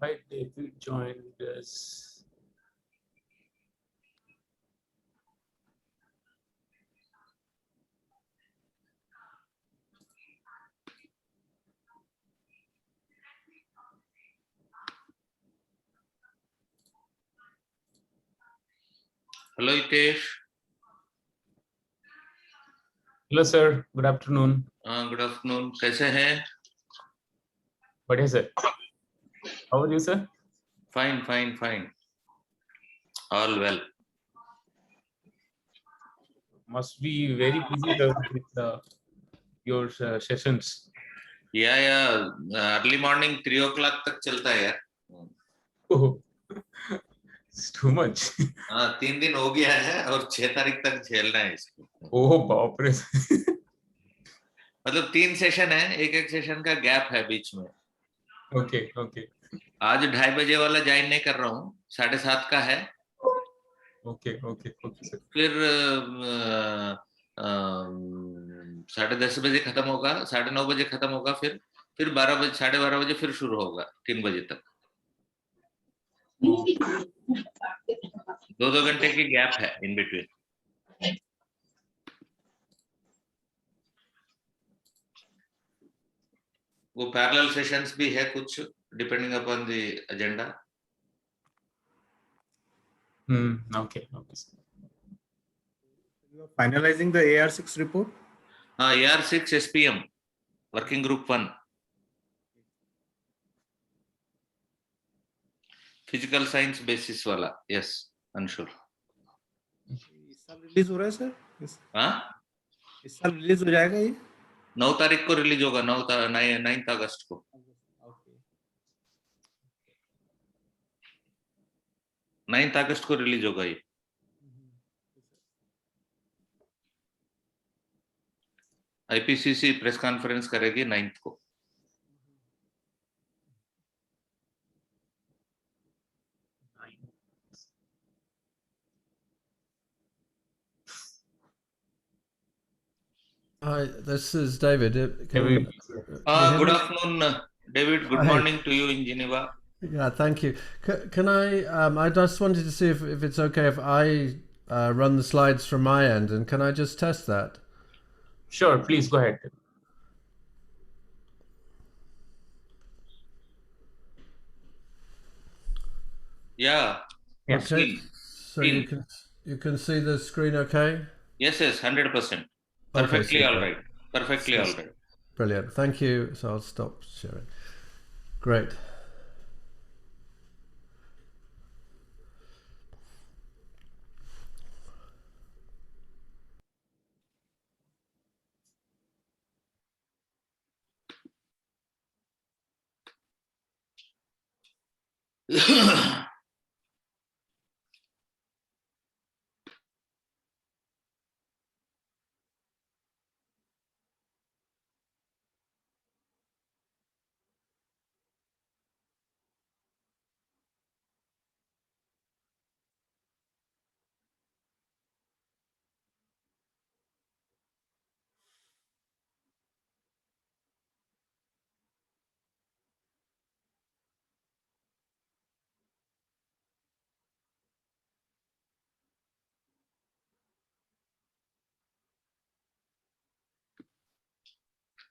Why David joined us? Hello, Hitesh. Hello, sir. Good afternoon. Good afternoon. कैसे हैं? बढ़िया sir. How are you, sir? Fine, fine, fine. All well. Must be very busy sir, with your sessions. Yeah. Early morning 3 o'clock तक चलता है यार. Oh, it's too much. हाँ, 3 दिन हो गया है और 6 तारीख तक झेलना है इसको. Oh, बाप रे. मतलब 3 सेशन है, एक सेशन का गैप है बीच में. Okay, okay. आज 2:30 बजे वाला ज्वाइन नहीं कर रहा हूँ, 7:30 का है. Okay, okay, okay, sir. फिर 10:30 बजे खत्म होगा, 9:30 बजे खत्म होगा, फिर 12 बजे 12:30 बजे फिर शुरू होगा 3 बजे तक. 2 घंटे की गैप है इन बिटवीन. वो पैरेलल सेशंस भी है कुछ, depending upon the agenda. Okay, okay, sir. You are finalizing the AR6 report? हाँ, AR6 SPM working group 1 physical science basis वाला. यस, अंशुल. इस साल रिलीज हो रहा है सर? हाँ, इस साल रिलीज हो जाएगा ये? 9 तारीख को रिलीज होगा, 9 अगस्त को. Okay. 9 अगस्त को रिलीज होगा ये. आईपीसीसी प्रेस कॉन्फ्रेंस करेगी 9 को. Hi, this is David. David. Good afternoon, David. Good morning to you in Geneva. Yeah, thank you. Can I just wanted to see if it's okay if I run the slides from my end, and can I just test that? Sure, please go ahead. Yeah. Yeah. Okay. So you can see the screen okay? Yes, 100%. Perfectly all right. Perfectly all right. Brilliant. Thank you. So I'll stop sharing. Great.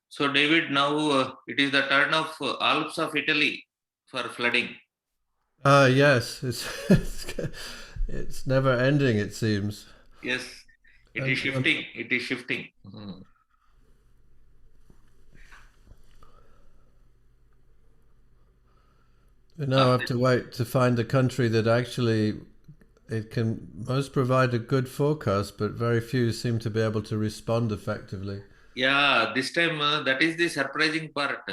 So, David, now it is the turn of Alps of Italy for flooding. Yes, it's never ending, it seems. Yes, it is shifting. It is shifting. We now have to wait to find a country that actually it can most provide a good forecast, but very few seem to be able to respond effectively. Yeah, this time that is the surprising part.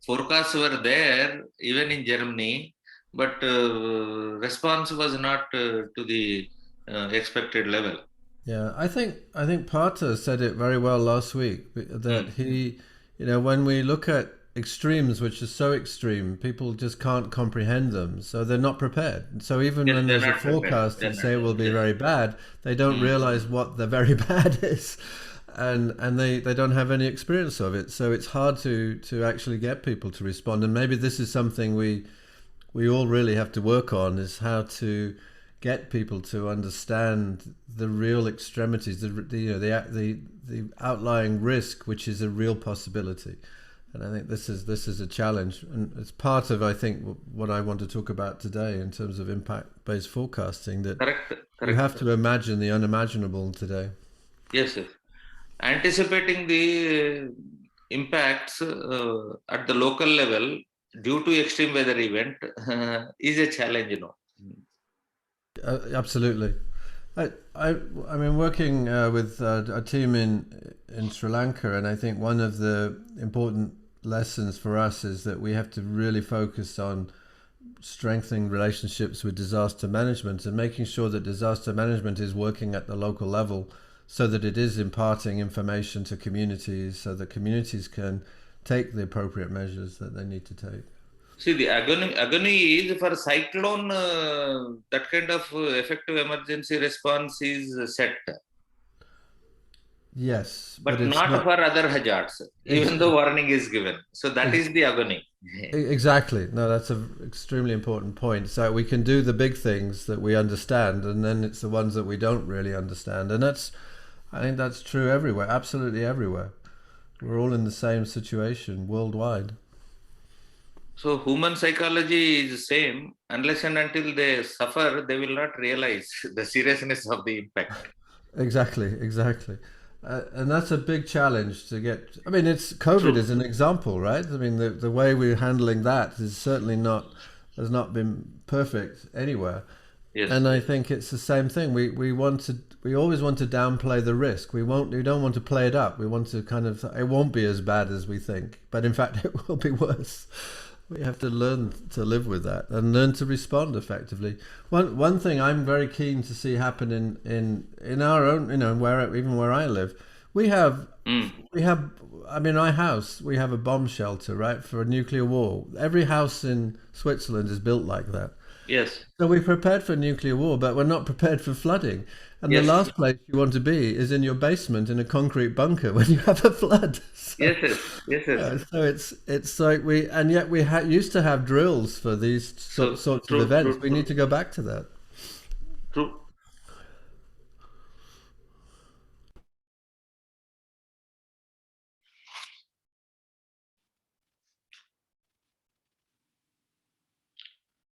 Forecasts were there even in Germany, but response was not to the expected level. Yeah, I think Pata said it very well last week that he, when we look at extremes, which are so extreme, people just can't comprehend them, so they're not prepared. So even when there's a forecast that say it will be very bad, they don't realize what the very bad is, and they don't have any experience of it. So it's hard to actually get people to respond. And maybe this is something we we all really have to work on is how to get people to understand the real extremities, the outlying risk, which is a real possibility. And I think this is a challenge, and it's part of, I think, what I want to talk about today in terms of impact-based forecasting. That Correct. you have to imagine the unimaginable today. Yes, yes. Anticipating the impacts at the local level due to extreme weather event is a challenge, you know. Absolutely. I mean, working with a team in Sri Lanka, and I think one of the important lessons for us is that we have to really focus on strengthening relationships with disaster management and making sure that disaster management is working at the local level, so that it is imparting information to communities, so that communities can take the appropriate measures that they need to take. See, the agony is for cyclone, that kind of effective emergency response is set. Yes, but not for other hazards, even though warning is given. So that is the agony. Exactly. No, that's an extremely important point. So we can do the big things that we understand, and then it's the ones that we don't really understand. And I think that's true everywhere, absolutely everywhere. We're all in the same situation worldwide. So human psychology is the same. Unless and until they suffer, they will not realize the seriousness of the impact. Exactly. And that's a big challenge to get. I mean, COVID is an example, right? I mean, the way we're handling that is certainly has not been perfect anywhere. Yes. And I think it's the same thing. We always want to downplay the risk. We don't want to play it up. We want to it won't be as bad as we think, but in fact it will be worse. We have to learn to live with that and learn to respond effectively. One thing I'm very keen to see happen in our own, even where I live, we have my house, we have a bomb shelter, right, for a nuclear war. Every house in Switzerland is built like that. Yes. So we're prepared for nuclear war, but we're not prepared for flooding. And the last place you want to be is in your basement in a concrete bunker when you have a flood. So, yes. So it's like yet we used to have drills for these sorts of events. We need to go back to that. True.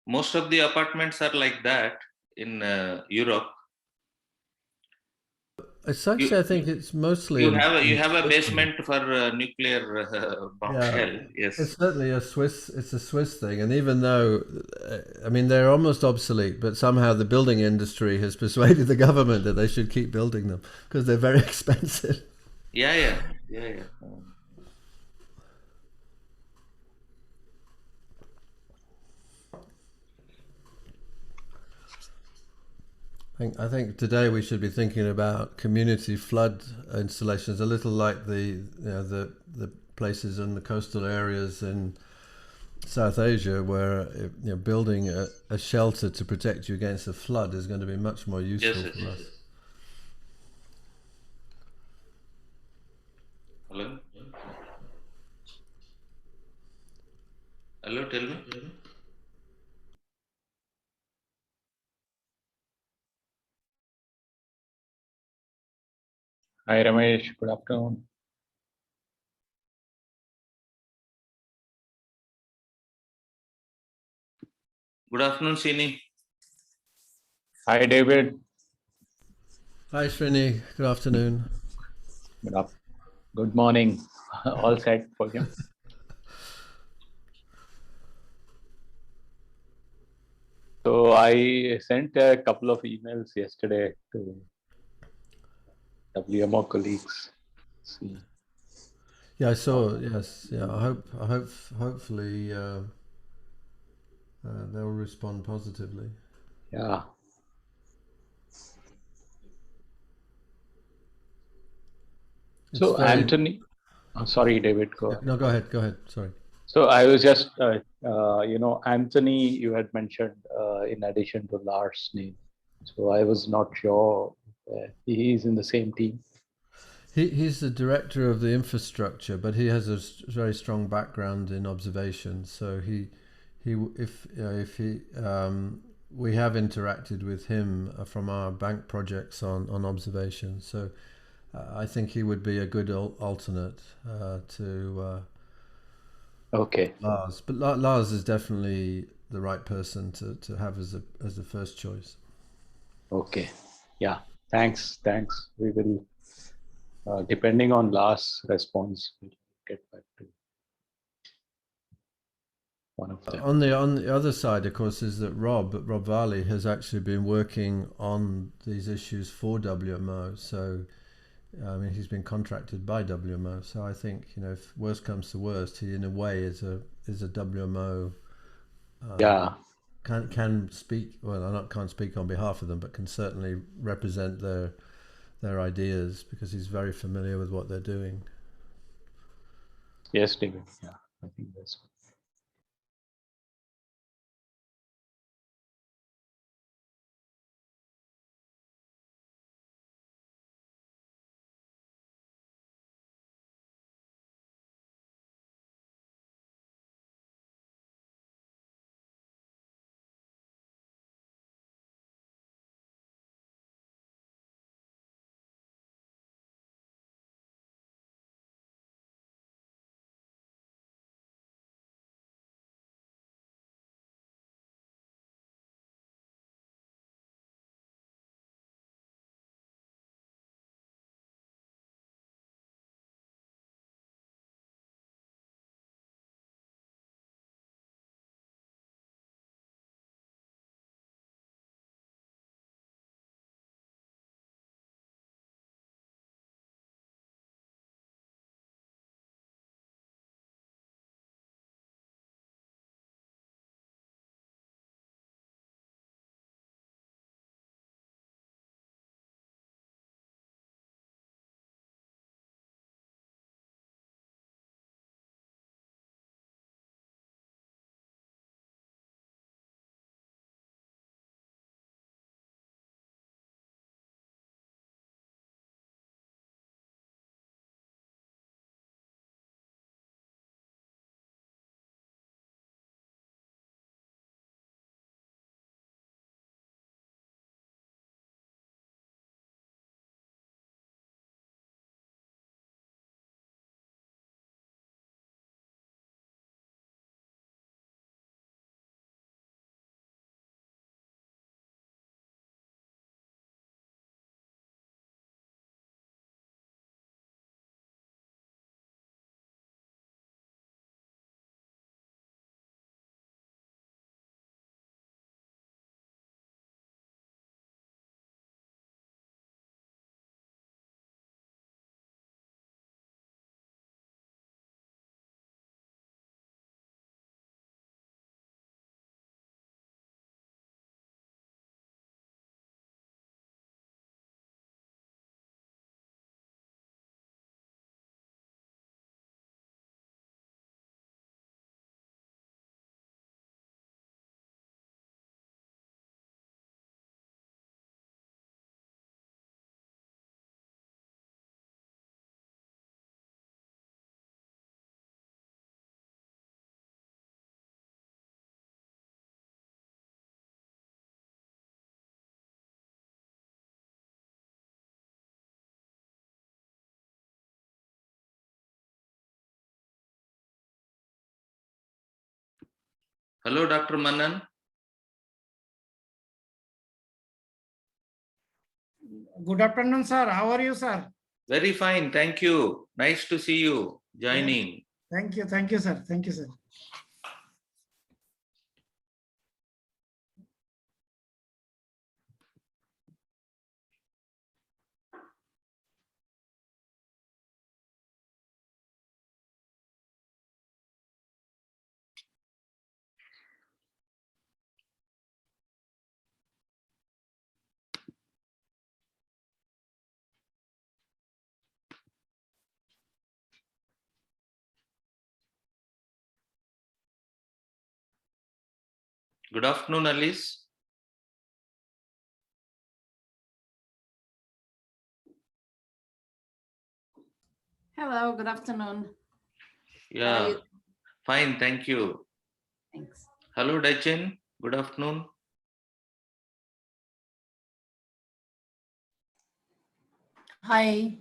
Most of the apartments are like that in Europe. Essentially, I think it's mostly you have a basement for nuclear bomb shell. Yes, it's certainly a Swiss thing. And even though, they're almost obsolete, but somehow the building industry has persuaded the government that they should keep building them because they're very expensive. Yeah. I think today we should be thinking about community flood installations, a little like the places in the coastal areas in South Asia, where building a shelter to protect you against a flood is going to be much more useful for us. Hello, tell me. Hi Ramesh, good afternoon. Good afternoon, Srini. Hi David. Hi Srini, good afternoon. Good morning. All set for you. So I sent a couple of emails yesterday to WMO colleagues. See. Yeah, I saw. Yes, yeah. Hopefully they'll respond positively. Yeah. So Anthony, sorry, David, go ahead. No, go ahead. Sorry. So I was just, Anthony, you had mentioned in addition to Lars' name. So I was not sure he's in the same team. He's the director of the infrastructure, but he has a very strong background in observation. So we have interacted with him from our bank projects on observation. So I think he would be a good alternate to Okay. Lars. But Lars is definitely the right person to have as the first choice. Okay. Yeah. Thanks. We will, depending on Lars' response, we'll get back to one of them. On the other side, of course, is that Rob Varley has actually been working on these issues for WMO. So, I mean, he's been contracted by WMO. So I think, if worst comes to worst, he in a way is a WMO. Yeah. Can speak. Well, I can't speak on behalf of them, but can certainly represent their ideas because he's very familiar with what they're doing. Yes, David. Yeah, I think that's. Hello, Dr. Manan. Good afternoon, sir. How are you, sir? Very fine, thank you. Nice to see you joining. Thank you, sir. Thank you, sir. Good afternoon, Alice. Hello, good afternoon. Yeah, fine, thank you. Thanks. Hello, Daichen. Good afternoon. Hi.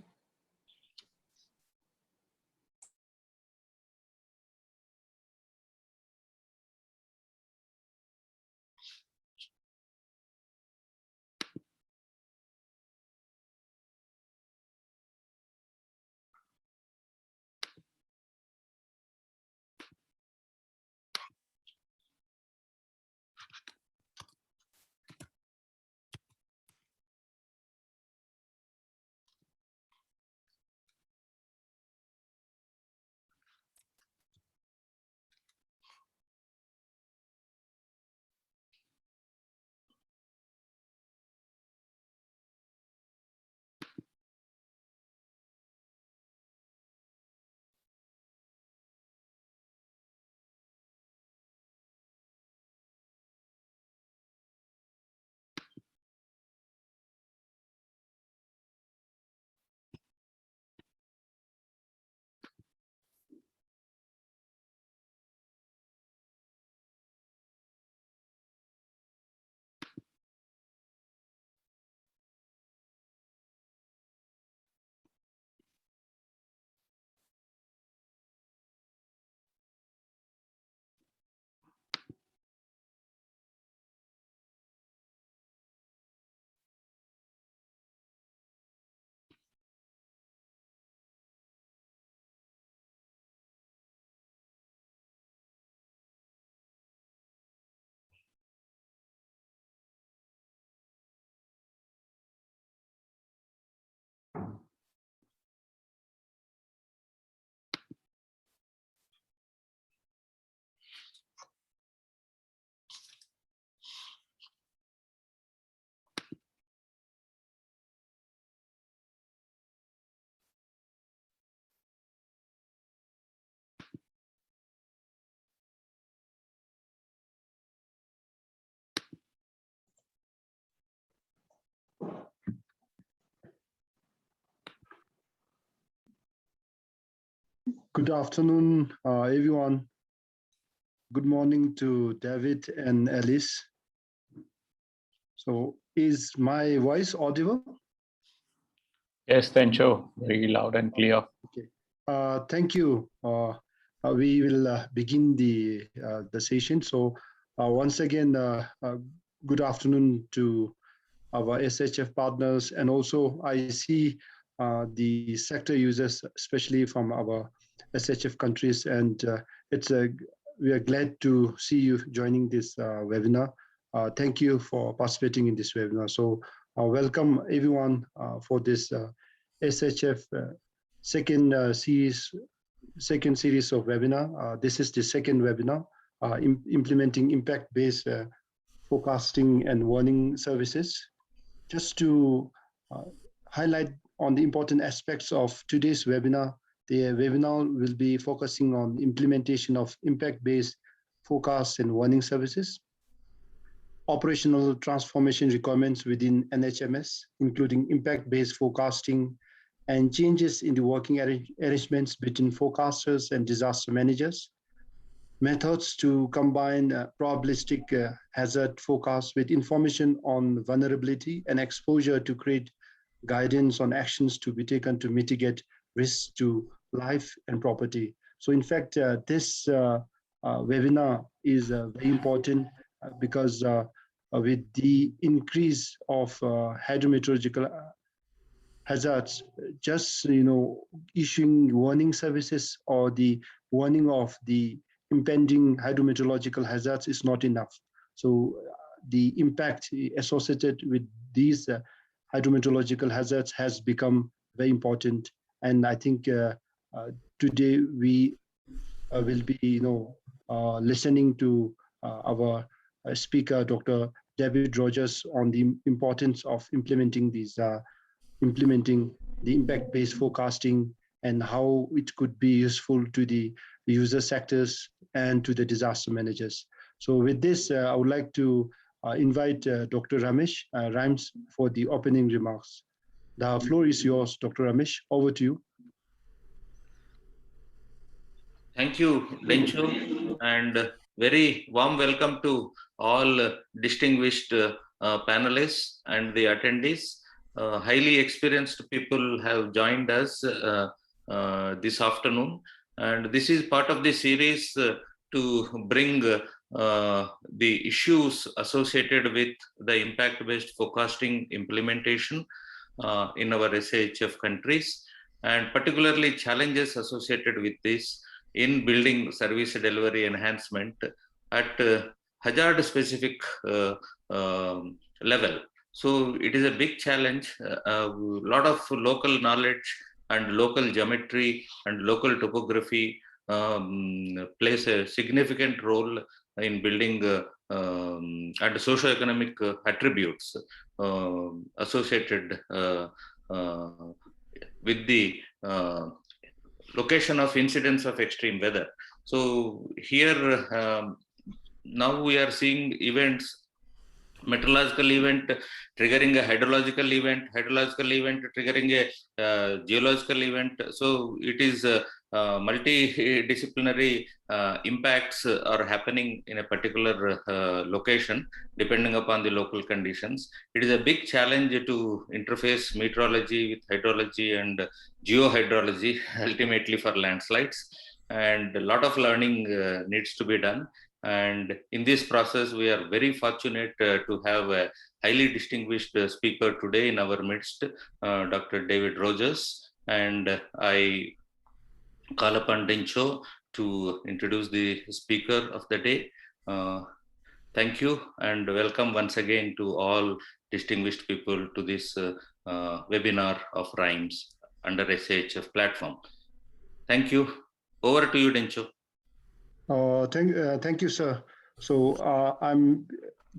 Good afternoon, everyone. Good morning to David and Alice. So is my voice audible? Yes, Tencho, very loud and clear. Okay. Thank you. We will begin the session. So once again, good afternoon to our SHF partners, and also I see the sector users, especially from our SHF countries, and we are glad to see you joining this webinar. Thank you for participating in this webinar. So welcome everyone for this SHF second series of webinar. This is the second webinar, implementing impact-based forecasting and warning services. Just to highlight on the important aspects of today's webinar, the webinar will be focusing on implementation of impact-based forecast and warning services, operational transformation requirements within NHMS, including impact-based forecasting and changes in the working arrangements between forecasters and disaster managers, methods to combine probabilistic hazard forecasts with information on vulnerability and exposure to create guidance on actions to be taken to mitigate risks to life and property. So in fact, this webinar is very important because with the increase of hydrometeorological hazards, just issuing warning services or the warning of the impending hydrometeorological hazards is not enough. So the impact associated with these hydrometeorological hazards has become very important, and I think today we will be listening to our speaker, Dr. David Rogers, on the importance of implementing the impact-based forecasting and how it could be useful to the user sectors and to the disaster managers. So with this, I would like to invite Dr. Ramesh Rhymes for the opening remarks. The floor is yours, Dr. Ramesh. Over to you. Thank you, Dencho, and very warm welcome to all distinguished panelists and the attendees. Highly experienced people have joined us this afternoon, and this is part of the series to bring the issues associated with the impact-based forecasting implementation in our SAHF countries, and particularly challenges associated with this in building service delivery enhancement at hazard specific level. So it is a big challenge. A lot of local knowledge and local geometry and local topography plays a significant role in building and socioeconomic attributes associated with the location of incidents of extreme weather. So here now we are seeing events, meteorological event triggering a hydrological event triggering a geological event. So it is multidisciplinary impacts are happening in a particular location depending upon the local conditions. It is a big challenge to interface meteorology with hydrology and geohydrology ultimately for landslides, and a lot of learning needs to be done. And in this process, we are very fortunate to have a highly distinguished speaker today in our midst, Dr. David Rogers. And I call upon Dencho to introduce the speaker of the day. Thank you and welcome once again to all distinguished people to this webinar of RHYMES under SAHF platform. Thank you. Over to you, Dencho. Thank you, sir. So I'm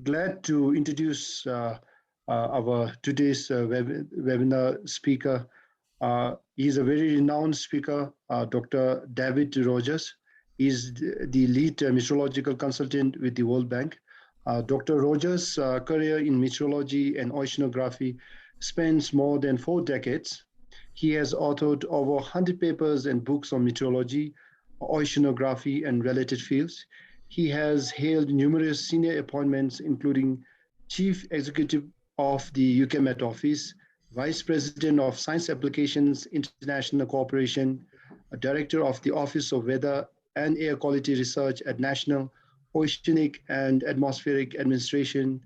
glad to introduce our today's webinar speaker. He's a very renowned speaker, Dr. David Rogers. He's the lead meteorological consultant with the World Bank. Dr. Rogers' career in meteorology and oceanography spans more than 4 decades. He has authored over 100 papers and books on meteorology, oceanography, and related fields. He has held numerous senior appointments, including Chief Executive of the UK Met Office, Vice President of Science Applications International Cooperation, Director of the Office of Weather and Air Quality Research at National Oceanic and Atmospheric Administration,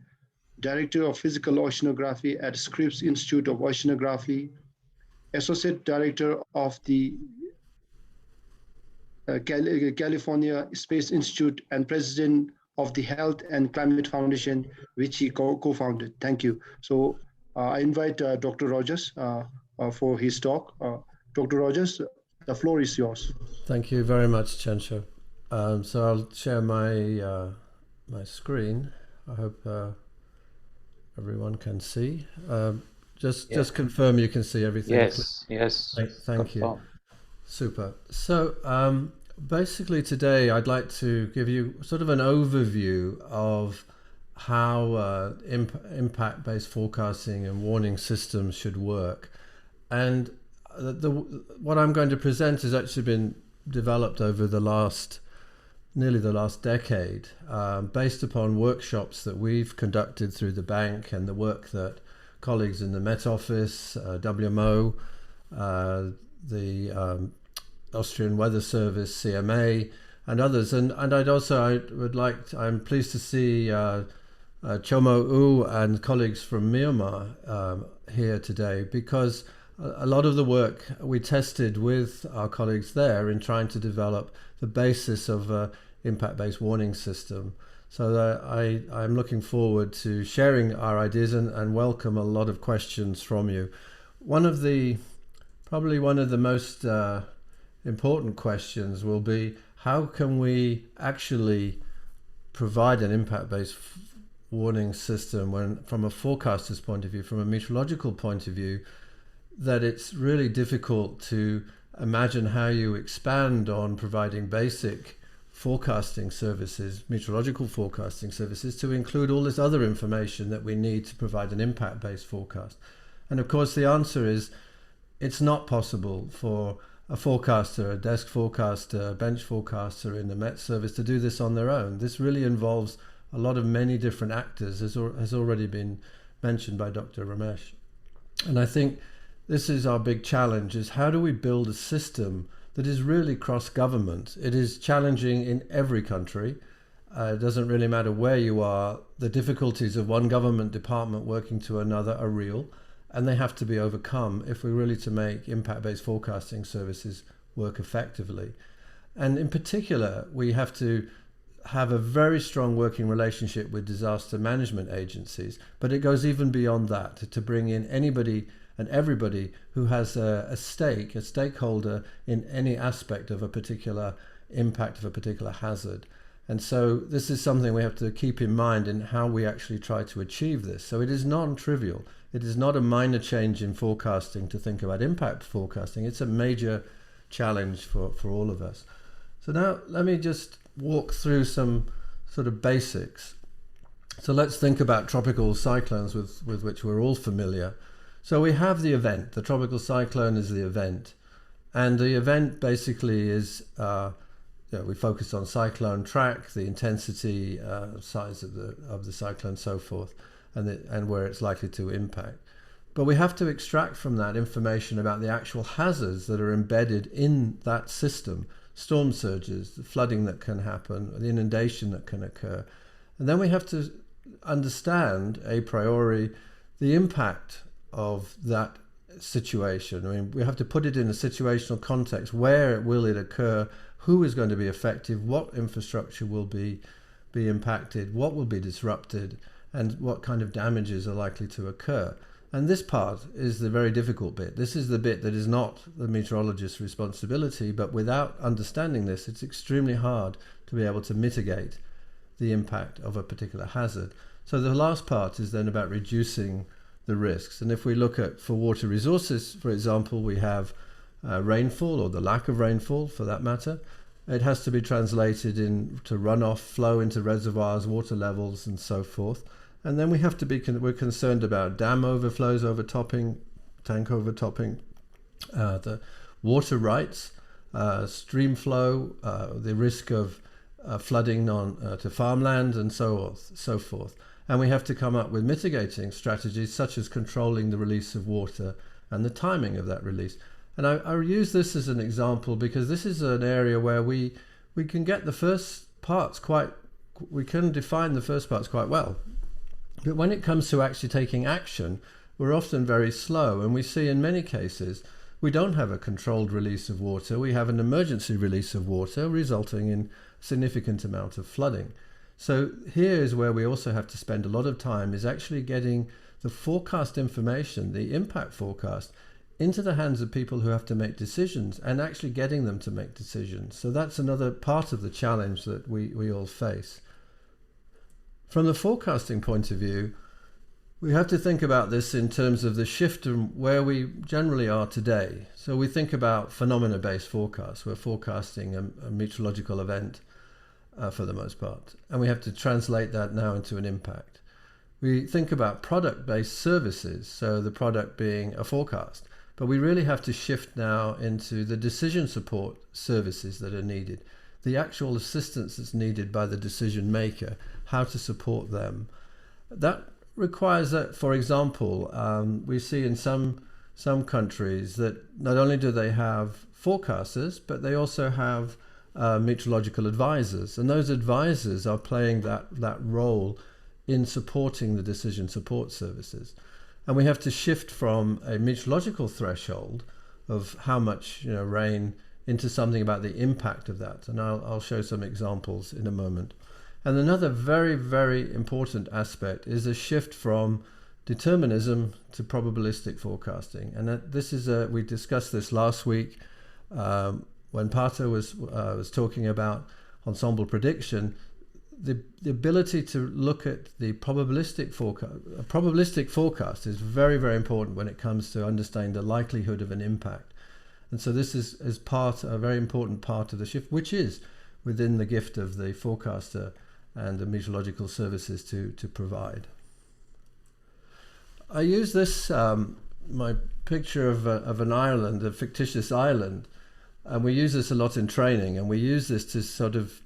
Director of Physical Oceanography at Scripps Institute of Oceanography, Associate Director of the California Space Institute, and President of the Health and Climate Foundation, which he co-founded. Thank you. So I invite Dr. Rogers for his talk. Dr. Rogers, the floor is yours. Thank you very much, Chencho. So I'll share my my screen. I hope everyone can see. Just confirm you can see everything. Yes. Thank you. Super. So basically today I'd like to give you sort of an overview of how impact-based forecasting and warning systems should work. And what I'm going to present has actually been developed over nearly the last decade, based upon workshops that we've conducted through the bank and the work that colleagues in the Met Office, WMO, the Austrian Weather Service, CMA, and others. And I'm pleased to see Chomo U and colleagues from Myanmar here today, because a lot of the work we tested with our colleagues there in trying to develop the basis of an impact-based warning system. So I'm looking forward to sharing our ideas and welcome a lot of questions from you. Probably one of the most important questions will be, how can we actually provide an impact-based warning system from a forecaster's point of view, from a meteorological point of view, that it's really difficult to imagine how you expand on providing basic forecasting services, meteorological forecasting services, to include all this other information that we need to provide an impact-based forecast. And of course the answer is, it's not possible for a forecaster, a desk forecaster, a bench forecaster in the Met Service to do this on their own. This really involves a lot of many different actors, as has already been mentioned by Dr. Ramesh. And I think this is our big challenge, is how do we build a system that is really cross-government? It is challenging in every country. It doesn't really matter where you are. The difficulties of one government department working to another are real, and they have to be overcome if we're really to make impact-based forecasting services work effectively. And in particular, we have to have a very strong working relationship with disaster management agencies, but it goes even beyond that, to bring in anybody and everybody who has a stakeholder in any aspect of a particular impact of a particular hazard. And so this is something we have to keep in mind in how we actually try to achieve this. So it is non-trivial. It is not a minor change in forecasting to think about impact forecasting. It's a major challenge for all of us. So now let me just walk through some sort of basics. So let's think about tropical cyclones with which we're all familiar. So we have the event. The tropical cyclone is the event. And the event basically is, we focus on cyclone track, the intensity, size of the cyclone, so forth, and where it's likely to impact. But we have to extract from that information about the actual hazards that are embedded in that system. Storm surges, the flooding that can happen, the inundation that can occur. And then we have to understand a priori the impact of that situation. I mean, we have to put it in a situational context. Where will it occur? Who is going to be affected? What infrastructure will be impacted? What will be disrupted? And what kind of damages are likely to occur? And this part is the very difficult bit. This is the bit that is not the meteorologist's responsibility, but without understanding this, it's extremely hard to be able to mitigate the impact of a particular hazard. So the last part is then about reducing the risks. And if we look at, for water resources, for example, we have rainfall, or the lack of rainfall for that matter. It has to be translated into runoff, flow into reservoirs, water levels, and so forth. And then we have to be, we're concerned about dam overflows, overtopping, tank overtopping, the water rights, stream flow, the risk of flooding to farmland, and so forth. And we have to come up with mitigating strategies such as controlling the release of water and the timing of that release. And I use this as an example because this is an area where we can get the first parts we can define the first parts quite well. But when it comes to actually taking action, we're often very slow. And we see in many cases, we don't have a controlled release of water. We have an emergency release of water resulting in a significant amount of flooding. So here is where we also have to spend a lot of time, is actually getting the forecast information, the impact forecast, into the hands of people who have to make decisions and actually getting them to make decisions. So that's another part of the challenge that we all face. From the forecasting point of view, we have to think about this in terms of the shift from where we generally are today. So we think about phenomena-based forecasts. We're forecasting a meteorological event for the most part, and we have to translate that now into an impact. We think about product-based services, so the product being a forecast, but we really have to shift now into the decision support services that are needed, the actual assistance that's needed by the decision maker, how to support them. That requires that, for example, we see in some countries that not only do they have forecasters, but they also have meteorological advisors, and those advisors are playing that role in supporting the decision support services. And we have to shift from a meteorological threshold of how much rain into something about the impact of that. And I'll show some examples in a moment. And another very, very important aspect is a shift from determinism to probabilistic forecasting. And this is we discussed this last week when Pato was talking about ensemble prediction. The ability to look at the probabilistic forecast. A probabilistic forecast is very, very important when it comes to understanding the likelihood of an impact. And so this is a very important part of the shift, which is within the gift of the forecaster and the meteorological services to provide. I use this, my picture of an island, a fictitious island, and we use this a lot in training, and we use this to sort of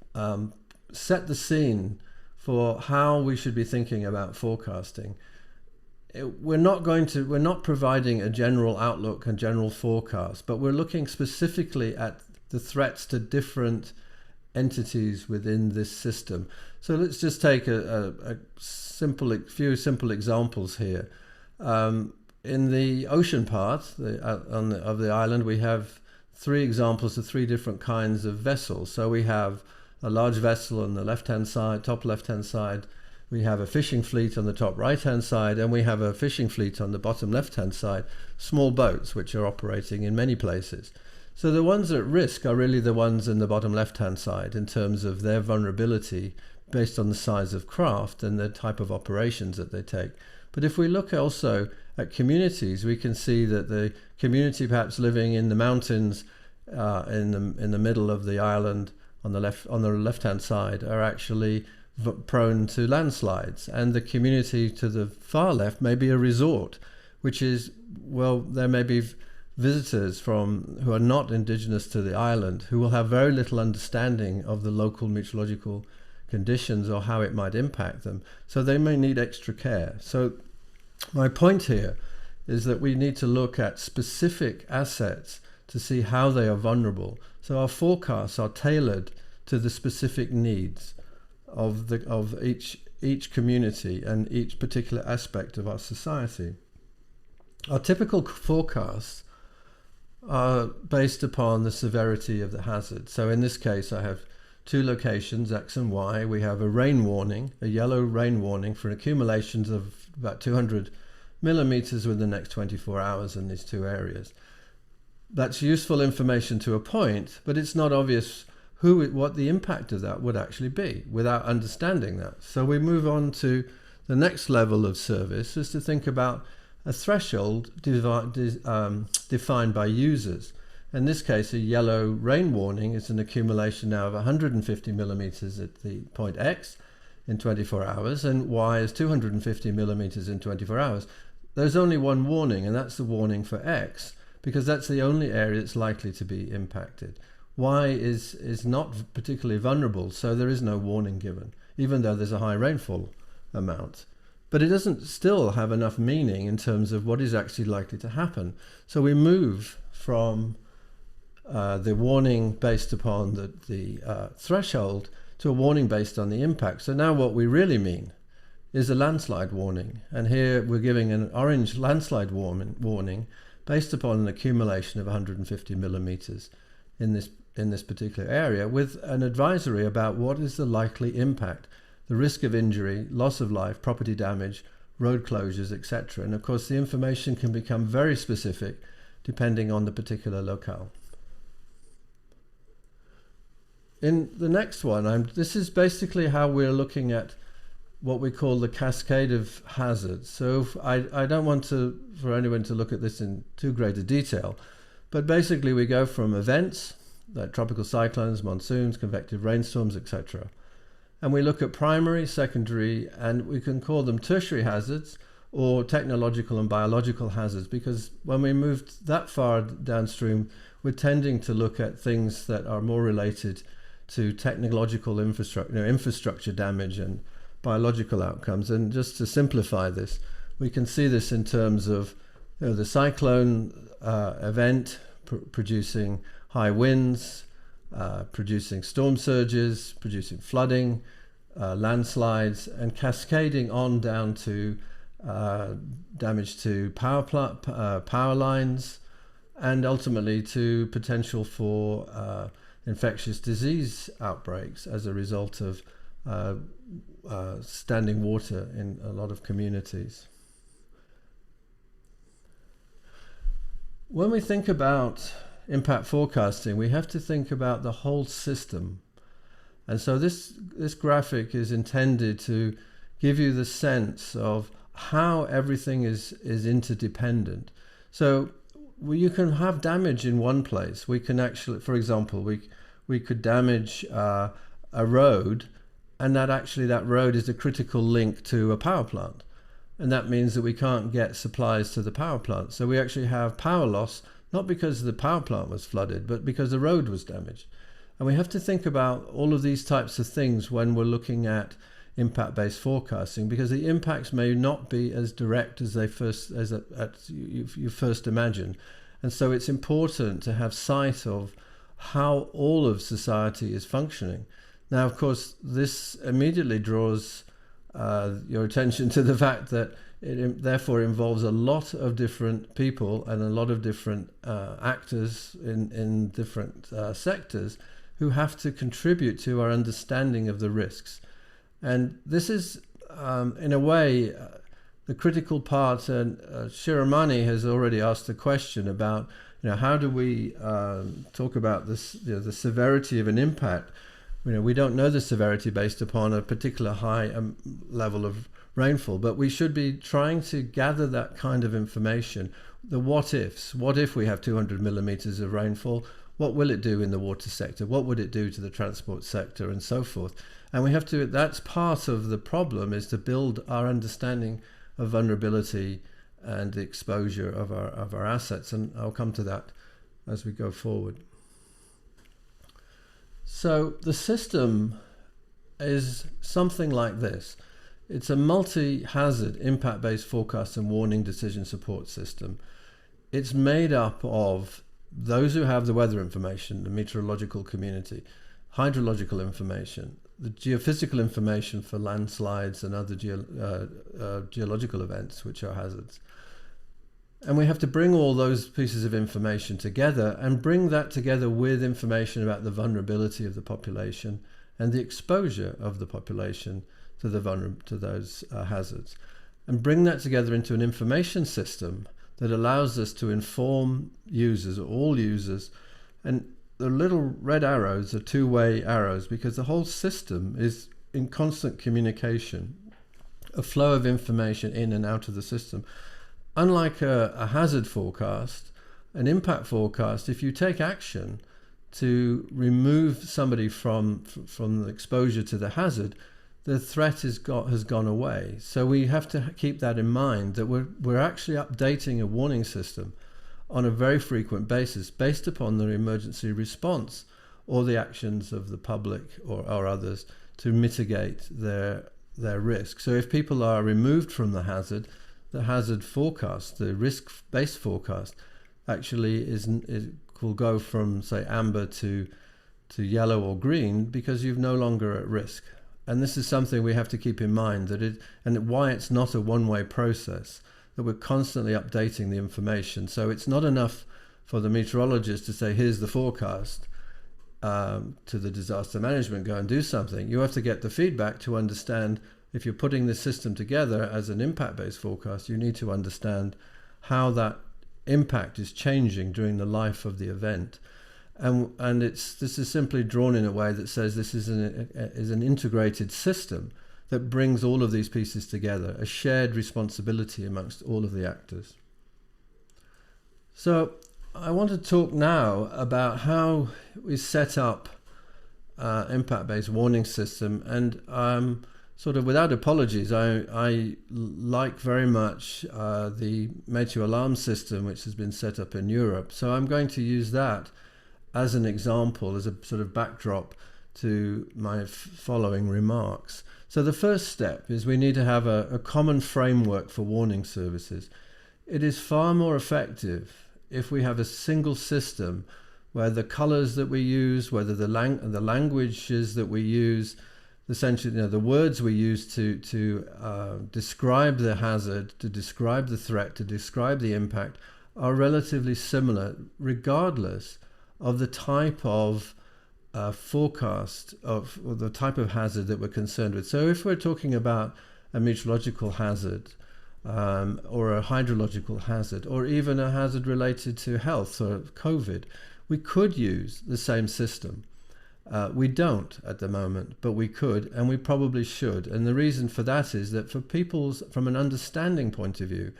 set the scene for how we should be thinking about forecasting. We're not providing a general outlook and general forecast, but we're looking specifically at the threats to different entities within this system. So let's just take a few simple examples here. In the ocean part of the island, we have 3 examples of 3 different kinds of vessels. So we have a large vessel on the left-hand side, top left-hand side. We have a fishing fleet on the top right-hand side, and we have a fishing fleet on the bottom left-hand side, small boats which are operating in many places. So the ones at risk are really the ones in the bottom left-hand side in terms of their vulnerability based on the size of craft and the type of operations that they take. But if we look also at communities, we can see that the community perhaps living in the mountains in the middle of the island on the left-hand side are actually prone to landslides, and the community to the far left may be a resort, which is, well, there may be visitors who are not indigenous to the island who will have very little understanding of the local meteorological conditions or how it might impact them, so they may need extra care. So my point here is that we need to look at specific assets to see how they are vulnerable. So our forecasts are tailored to the specific needs of each community and each particular aspect of our society. Our typical forecasts are based upon the severity of the hazard. So in this case, I have 2 locations, X and Y. We have a rain warning, a yellow rain warning for accumulations of about 200 millimeters within the next 24 hours in these 2 areas. That's useful information to a point, but it's not obvious what the impact of that would actually be without understanding that. So we move on to the next level of service, is to think about a threshold defined by users. In this case, a yellow rain warning is an accumulation now of 150 millimeters at the point X in 24 hours, and Y is 250 millimeters in 24 hours. There's only one warning, and that's the warning for X, because that's the only area that's likely to be impacted. Y is not particularly vulnerable, so there is no warning given, even though there's a high rainfall amount. But it doesn't still have enough meaning in terms of what is actually likely to happen. So we move from the warning based upon the threshold to a warning based on the impact. So now what we really mean is a landslide warning. And here we're giving an orange landslide warning based upon an accumulation of 150 millimeters in this particular area, with an advisory about what is the likely impact, the risk of injury, loss of life, property damage, road closures, etc. And of course, the information can become very specific depending on the particular locale. In the next one, this is basically how we're looking at what we call the cascade of hazards. So I don't want for anyone to look at this in too great a detail, but basically we go from events like tropical cyclones, monsoons, convective rainstorms, etc. And we look at primary, secondary, and we can call them tertiary hazards or technological and biological hazards, because when we moved that far downstream, we're tending to look at things that are more related to technological infrastructure damage and biological outcomes. And just to simplify this, we can see this in terms of the cyclone event producing high winds, producing storm surges, producing flooding, landslides, and cascading on down to damage to power lines, and ultimately to potential for infectious disease outbreaks as a result of standing water in a lot of communities. When we think about impact forecasting, we have to think about the whole system. And so this graphic is intended to give you the sense of how everything is interdependent. So you can have damage in one place. We can actually, for example, we could damage a road, and that road is a critical link to a power plant. And that means that we can't get supplies to the power plant. So we actually have power loss not because the power plant was flooded, but because the road was damaged. And we have to think about all of these types of things when we're looking at impact-based forecasting, because the impacts may not be as direct as you first imagine. And so it's important to have sight of how all of society is functioning. Now, of course, this immediately draws your attention to the fact that it therefore involves a lot of different people and a lot of different actors in different sectors who have to contribute to our understanding of the risks. And this is, in a way, the critical part. And Shiramani has already asked a question about, how do we talk about this, the severity of an impact? We don't know the severity based upon a particular high level of rainfall, but we should be trying to gather that kind of information. The what ifs. What if we have 200 millimeters of rainfall? What will it do in the water sector? What would it do to the transport sector, and so forth? And we have to, that's part of the problem, is to build our understanding of vulnerability and the exposure of our assets. And I'll come to that as we go forward. So the system is something like this. It's a multi-hazard impact-based forecast and warning decision support system. It's made up of those who have the weather information, the meteorological community, hydrological information, the geophysical information for landslides and other geological events which are hazards. And we have to bring all those pieces of information together and bring that together with information about the vulnerability of the population and the exposure of the population to those hazards, and bring that together into an information system that allows us to inform users, all users. And the little red arrows are two-way arrows, because the whole system is in constant communication, a flow of information in and out of the system. Unlike a hazard forecast, an impact forecast, if you take action to remove somebody from the exposure to the hazard, the threat has gone away. So we have to keep that in mind, that we're actually updating a warning system on a very frequent basis based upon the emergency response or the actions of the public or others to mitigate their risk. So if people are removed from the hazard forecast, the risk-based forecast, actually will go from, say, amber to yellow or green, because you're no longer at risk. And this is something we have to keep in mind, and why it's not a one-way process, that we're constantly updating the information. So it's not enough for the meteorologist to say, here's the forecast, to the disaster management, go and do something. You have to get the feedback to understand, if you're putting this system together as an impact-based forecast, you need to understand how that impact is changing during the life of the event. And this is simply drawn in a way that says this is an integrated system that brings all of these pieces together, a shared responsibility amongst all of the actors. So I want to talk now about how we set up impact-based warning system. And sort of without apologies, I like very much the Météo alarm system which has been set up in Europe. So I'm going to use that as an example, as a sort of backdrop to my following remarks. So the first step is we need to have a common framework for warning services. It is far more effective if we have a single system where the colors that we use, whether the languages that we use, essentially, the words we use to describe the hazard, to describe the threat, to describe the impact, are relatively similar, regardless of the type of forecast or the type of hazard that we're concerned with. So if we're talking about a meteorological hazard or a hydrological hazard, or even a hazard related to health or COVID, we could use the same system. We don't at the moment, but we could, and we probably should. And the reason for that is that from an understanding point of view,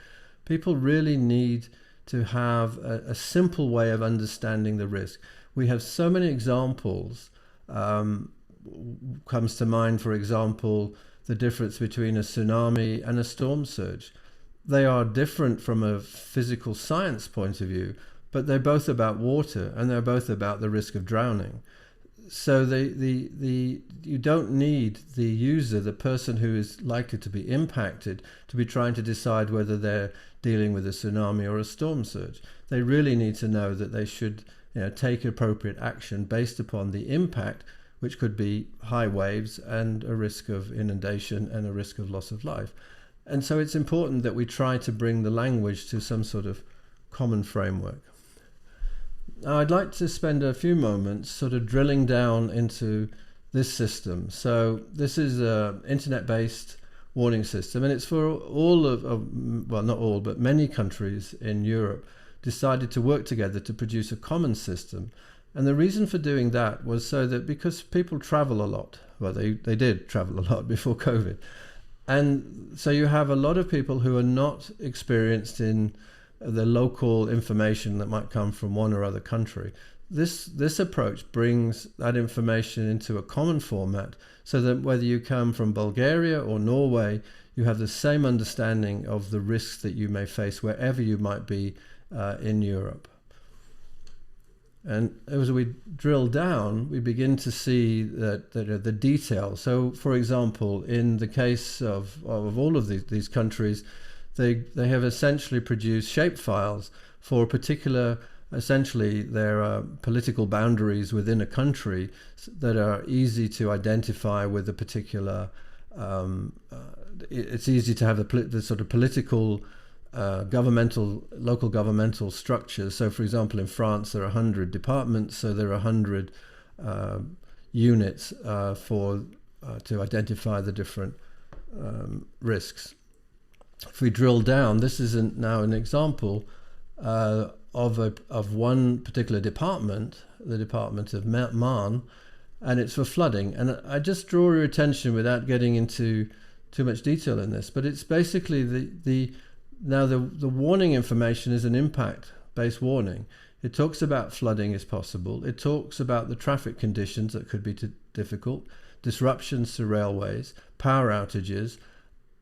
people really need to have a simple way of understanding the risk. We have so many examples. Comes to mind, for example, the difference between a tsunami and a storm surge. They are different from a physical science point of view, but they're both about water, and they're both about the risk of drowning. So you don't need the user, the person who is likely to be impacted, to be trying to decide whether they're dealing with a tsunami or a storm surge. They really need to know that they should, take appropriate action based upon the impact, which could be high waves and a risk of inundation and a risk of loss of life. And so it's important that we try to bring the language to some sort of common framework. Now, I'd like to spend a few moments sort of drilling down into this system. So this is an internet-based warning system, and it's for all well, not all, but many countries in Europe decided to work together to produce a common system. And the reason for doing that was so that because people travel a lot, well, they did travel a lot before COVID. And so you have a lot of people who are not experienced in the local information that might come from one or other country. This approach brings that information into a common format so that whether you come from Bulgaria or Norway, you have the same understanding of the risks that you may face wherever you might be in Europe. And as we drill down, we begin to see that the detail. So, for example, in the case of all of these countries, they have essentially produced shapefiles for particular, essentially there are political boundaries within a country that are easy to identify with a particular, it's easy to have the sort of political local governmental structures. So for example, in France, there are 100 departments, so there are 100 units to identify the different risks. If we drill down, this is now an example of one particular department, the Department of Marne, and it's for flooding. And I just draw your attention without getting into too much detail in this, but it's basically the warning information is an impact-based warning. It talks about flooding is possible. It talks about the traffic conditions that could be difficult, disruptions to railways, power outages,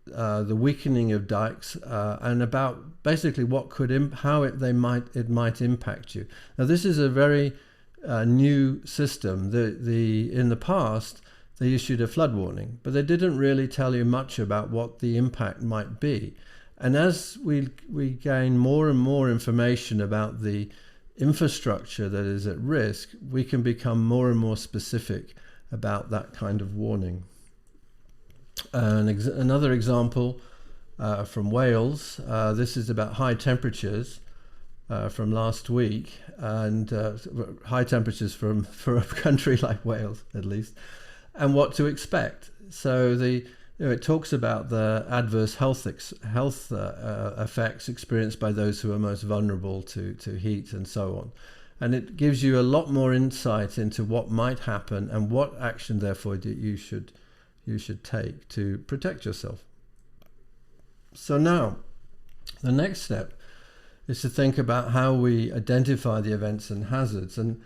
the weakening of dikes, and about basically what could how it might impact you. Now, this is a very new system. In the past, they issued a flood warning, but they didn't really tell you much about what the impact might be. And as we gain more and more information about the infrastructure that is at risk, we can become more and more specific about that kind of warning. Another example from Wales, this is about high temperatures from last week, and high temperatures for a country like Wales, at least, and what to expect. So it talks about the adverse health effects experienced by those who are most vulnerable to heat and so on. And it gives you a lot more insight into what might happen and what action, therefore, you should take to protect yourself. So now, the next step is to think about how we identify the events and hazards. And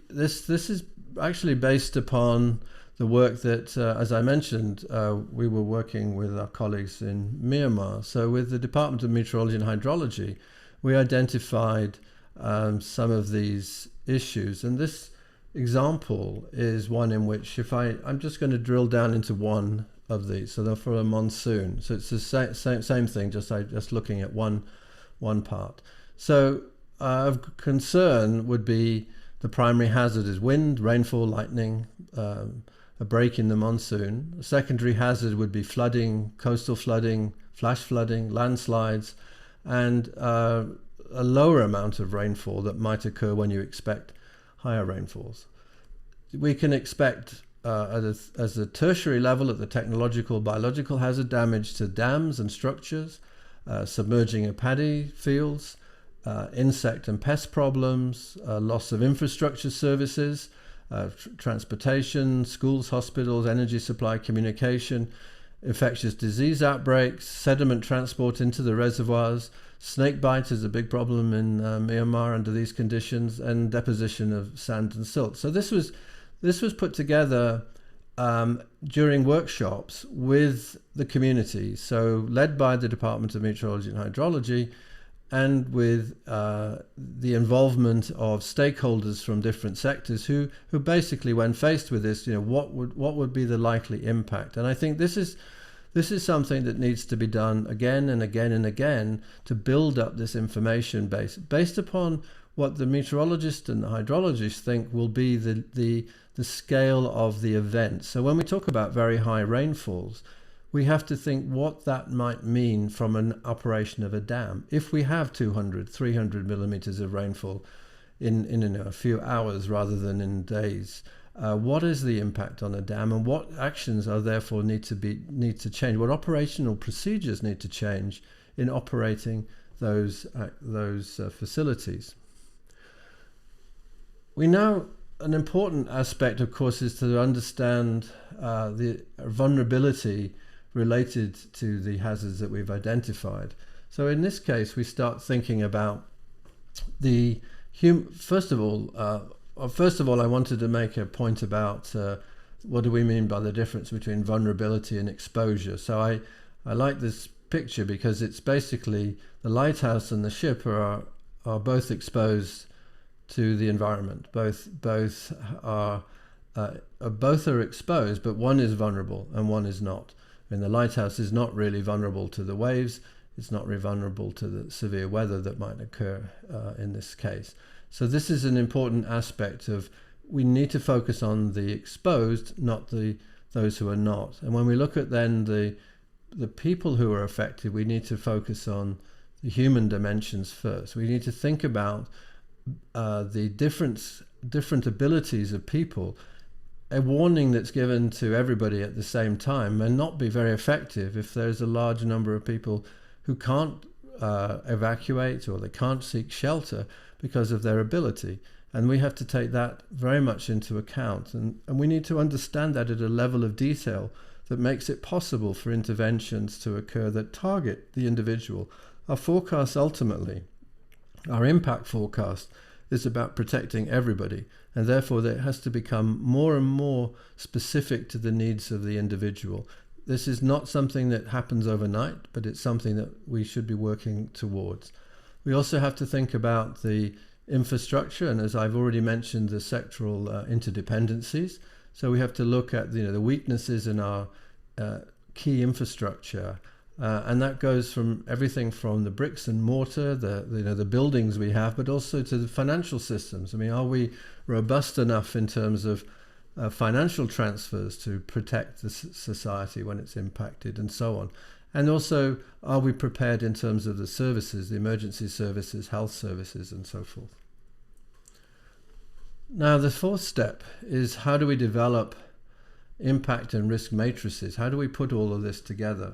this is actually based upon the work that, as I mentioned, we were working with our colleagues in Myanmar. So with the Department of Meteorology and Hydrology, we identified some of these issues. And this example is one in which I'm just going to drill down into one of these. So they're for a monsoon. So it's the same thing, just looking at one part. So of concern would be the primary hazard is wind, rainfall, lightning, a break in the monsoon. A secondary hazard would be flooding, coastal flooding, flash flooding, landslides, and a lower amount of rainfall that might occur when you expect higher rainfalls. We can expect as a tertiary level at the technological, biological hazard, damage to dams and structures, submerging of paddy fields, insect and pest problems, loss of infrastructure services, transportation, schools, hospitals, energy supply, communication, infectious disease outbreaks, sediment transport into the reservoirs. Snake bite is a big problem in Myanmar under these conditions, and deposition of sand and silt. So this was put together during workshops with the community, so led by the Department of Meteorology and Hydrology, and with the involvement of stakeholders from different sectors who basically, when faced with this, what would be the likely impact. And I think this is something that needs to be done again and again and again to build up this information base based upon what the meteorologists and the hydrologists think will be the scale of the event. So when we talk about very high rainfalls, we have to think what that might mean from an operation of a dam. If we have 200, 300 millimeters of rainfall in a few hours rather than in days, what is the impact on a dam, and what actions are therefore need to change? What operational procedures need to change in operating those facilities? We know an important aspect, of course, is to understand the vulnerability related to the hazards that we've identified. So in this case, we start thinking about the first of all, I wanted to make a point about what do we mean by the difference between vulnerability and exposure. So I like this picture because it's basically the lighthouse and the ship are both exposed to the environment. Both are exposed, but one is vulnerable and one is not. And the lighthouse is not really vulnerable to the waves. It's not really vulnerable to the severe weather that might occur in this case. So this is an important aspect of, we need to focus on the exposed, not those who are not. And when we look at then the people who are affected, we need to focus on the human dimensions first. We need to think about the different abilities of people. A warning that's given to everybody at the same time may not be very effective if there's a large number of people who can't evacuate or they can't seek shelter because of their ability. And we have to take that very much into account. And we need to understand that at a level of detail that makes it possible for interventions to occur that target the individual. Our forecast ultimately, our impact forecast, is about protecting everybody, and therefore it has to become more and more specific to the needs of the individual. This is not something that happens overnight, but it's something that we should be working towards. We also have to think about the infrastructure, and as I've already mentioned, the sectoral interdependencies. So we have to look at the weaknesses in our key infrastructure. And that goes from everything from the bricks and mortar, the buildings we have, but also to the financial systems. I mean, are we robust enough in terms of financial transfers to protect the society when it's impacted, and so on? And also, are we prepared in terms of the services, the emergency services, health services, and so forth? Now, the fourth step is, how do we develop impact and risk matrices? How do we put all of this together?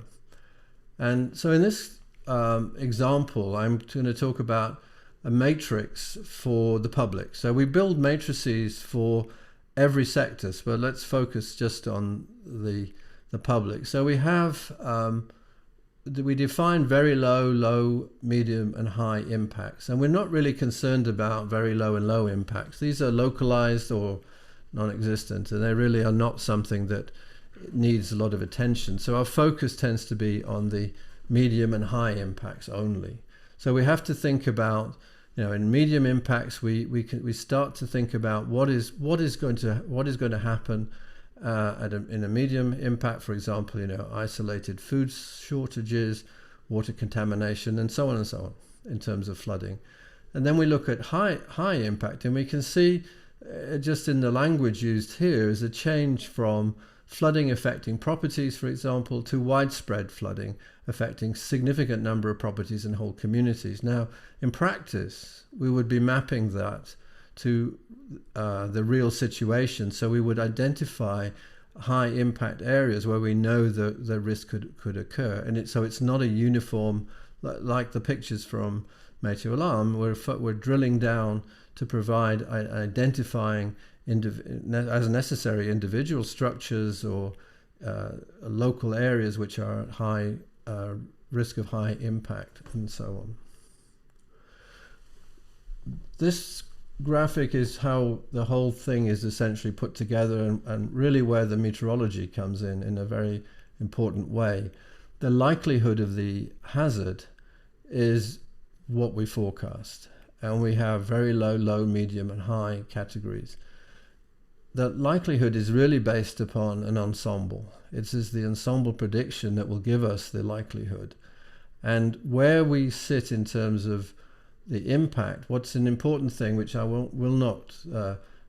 And so in this example, I'm going to talk about a matrix for the public. So we build matrices for every sector, but let's focus just on the public. So we have, we define very low, medium, and high impacts. And we're not really concerned about very low and low impacts. These are localized or non-existent, and they really are not something that needs a lot of attention. So our focus tends to be on the medium and high impacts only. So we have to think about, in medium impacts, we start to think about what is going to happen in a medium impact. For example, isolated food shortages, water contamination, and so on in terms of flooding. And then we look at high impact, and we can see just in the language used here is a change from flooding affecting properties, for example, to widespread flooding affecting significant number of properties and whole communities. Now, in practice, we would be mapping that to the real situation. So we would identify high impact areas where we know the risk could occur. And so it's not a uniform, like the pictures from Meteor Alarm, we're drilling down to provide identifying as necessary individual structures or local areas which are at high risk of high impact, and so on. This graphic is how the whole thing is essentially put together, and really where the meteorology comes in a very important way. The likelihood of the hazard is what we forecast, and we have very low, low, medium, and high categories, the likelihood is really based upon an ensemble. It is the ensemble prediction that will give us the likelihood. And where we sit in terms of the impact, what's an important thing, which I will not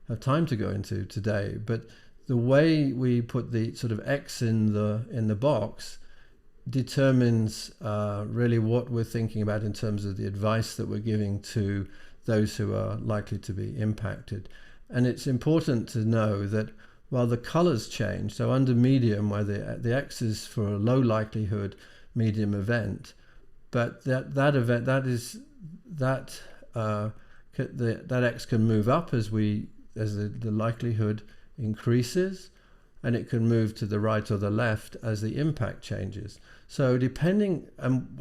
have time to go into today, but the way we put the sort of X in the box determines really what we're thinking about in terms of the advice that we're giving to those who are likely to be impacted. And it's important to know that while the colors change, so under medium, where the X is for a low likelihood medium event, but that event, that X can move up as the likelihood increases, and it can move to the right or the left as the impact changes. So depending,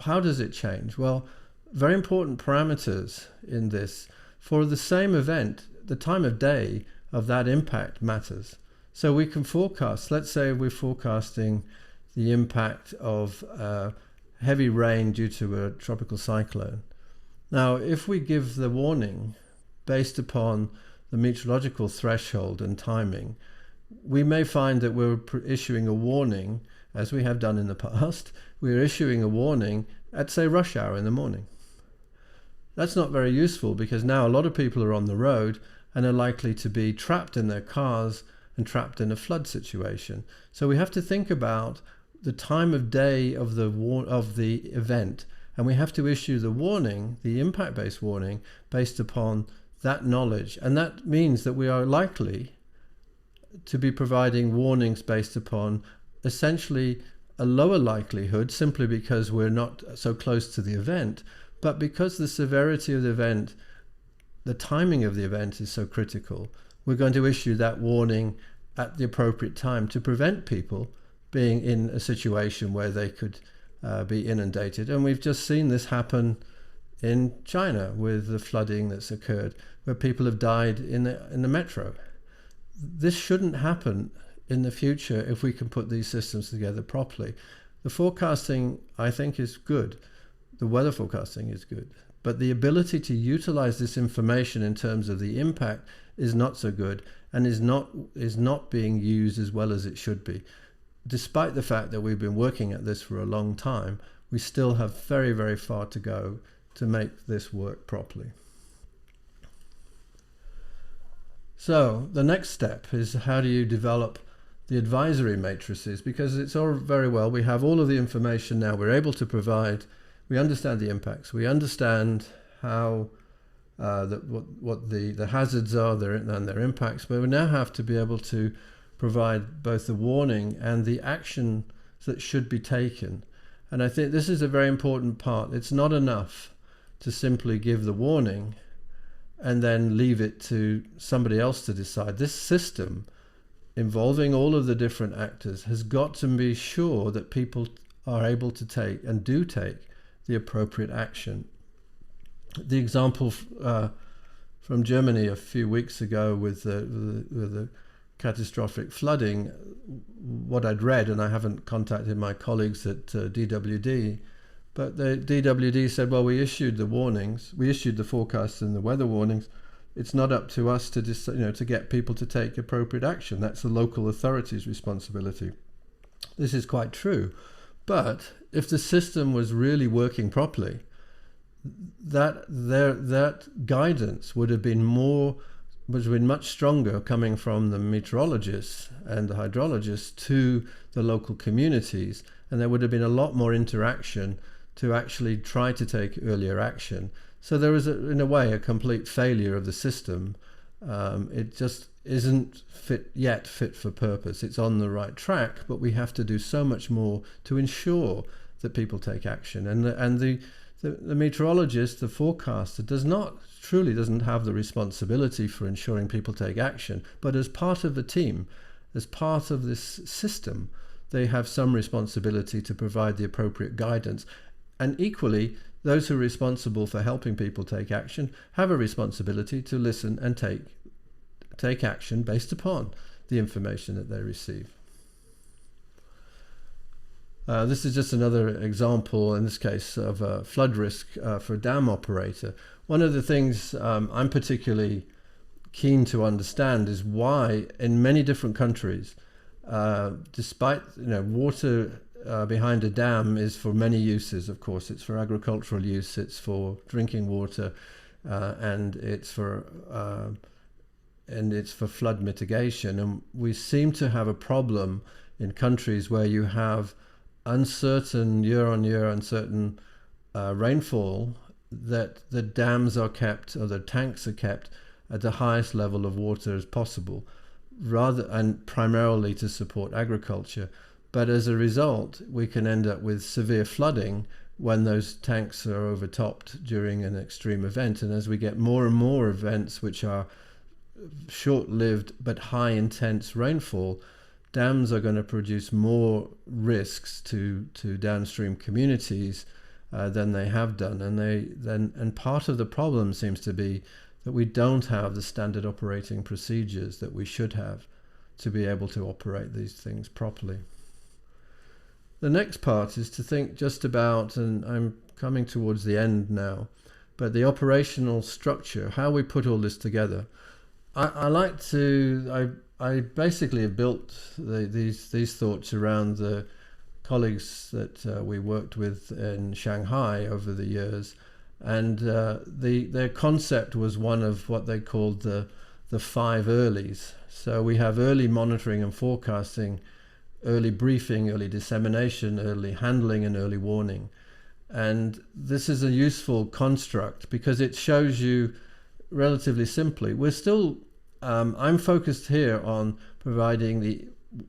how does it change? Well, very important parameters in this. For the same event, the time of day of that impact matters. So we can forecast, let's say we're forecasting the impact of heavy rain due to a tropical cyclone. Now, if we give the warning based upon the meteorological threshold and timing, we may find that we're issuing a warning, as we have done in the past, we're issuing a warning at, say, rush hour in the morning. That's not very useful, because now a lot of people are on the road and are likely to be trapped in their cars and trapped in a flood situation. So we have to think about the time of day of the event, and we have to issue the warning, the impact-based warning, based upon that knowledge. And that means that we are likely to be providing warnings based upon essentially a lower likelihood, simply because we're not so close to the event, but because the severity of the event, the timing of the event is so critical, we're going to issue that warning at the appropriate time to prevent people being in a situation where they could be inundated. And we've just seen this happen in China with the flooding that's occurred, where people have died in the metro. This shouldn't happen in the future if we can put these systems together properly. The forecasting, I think, is good. The weather forecasting is good. But the ability to utilize this information in terms of the impact is not so good, and is not being used as well as it should be. Despite the fact that we've been working at this for a long time, we still have very, very far to go to make this work properly. So the next step is, how do you develop the advisory matrices? Because it's all very well, we have all of the information now, we're able to provide, we understand the impacts, we understand how what the hazards are and their impacts, but we now have to be able to provide both the warning and the action that should be taken. And I think this is a very important part. It's not enough to simply give the warning and then leave it to somebody else to decide. This system, involving all of the different actors, has got to be sure that people are able to take and do take the appropriate action. The example from Germany a few weeks ago with the catastrophic flooding, what I'd read, and I haven't contacted my colleagues at DWD, but the DWD said, well, we issued the warnings, we issued the forecasts and the weather warnings. It's not up to us to to get people to take appropriate action. That's the local authorities' responsibility. This is quite true. But if the system was really working properly, that guidance would have been much stronger coming from the meteorologists and the hydrologists to the local communities, and there would have been a lot more interaction to actually try to take earlier action. So there is, in a way, a complete failure of the system. It just isn't fit for purpose. It's on the right track, but we have to do so much more to ensure that people take action. And the meteorologist, the forecaster, truly doesn't have the responsibility for ensuring people take action, but as part of the team, as part of this system, they have some responsibility to provide the appropriate guidance. And equally, those who are responsible for helping people take action have a responsibility to listen and take action based upon the information that they receive. This is just another example, in this case, of a flood risk for a dam operator. One of the things I'm particularly keen to understand is why in many different countries, despite water behind a dam is for many uses. Of course, it's for agricultural use, it's for drinking water, and it's for flood mitigation. And we seem to have a problem in countries where you have uncertain year-on-year uncertain rainfall, that the dams are kept, or the tanks are kept at the highest level of water as possible, and primarily to support agriculture. But as a result, we can end up with severe flooding when those tanks are overtopped during an extreme event. And as we get more and more events which are short-lived but high intense rainfall, dams are going to produce more risks to downstream communities than they have done. And part of the problem seems to be that we don't have the standard operating procedures that we should have to be able to operate these things properly. The next part is to think just about, and I'm coming towards the end now, but the operational structure, how we put all this together. I basically have built these thoughts around the colleagues that we worked with in Shanghai over the years, and their concept was one of what they called the 5 earlies. So we have early monitoring and forecasting, early briefing, early dissemination, early handling, and early warning. And this is a useful construct because it shows you relatively simply, we're still I'm focused here on providing the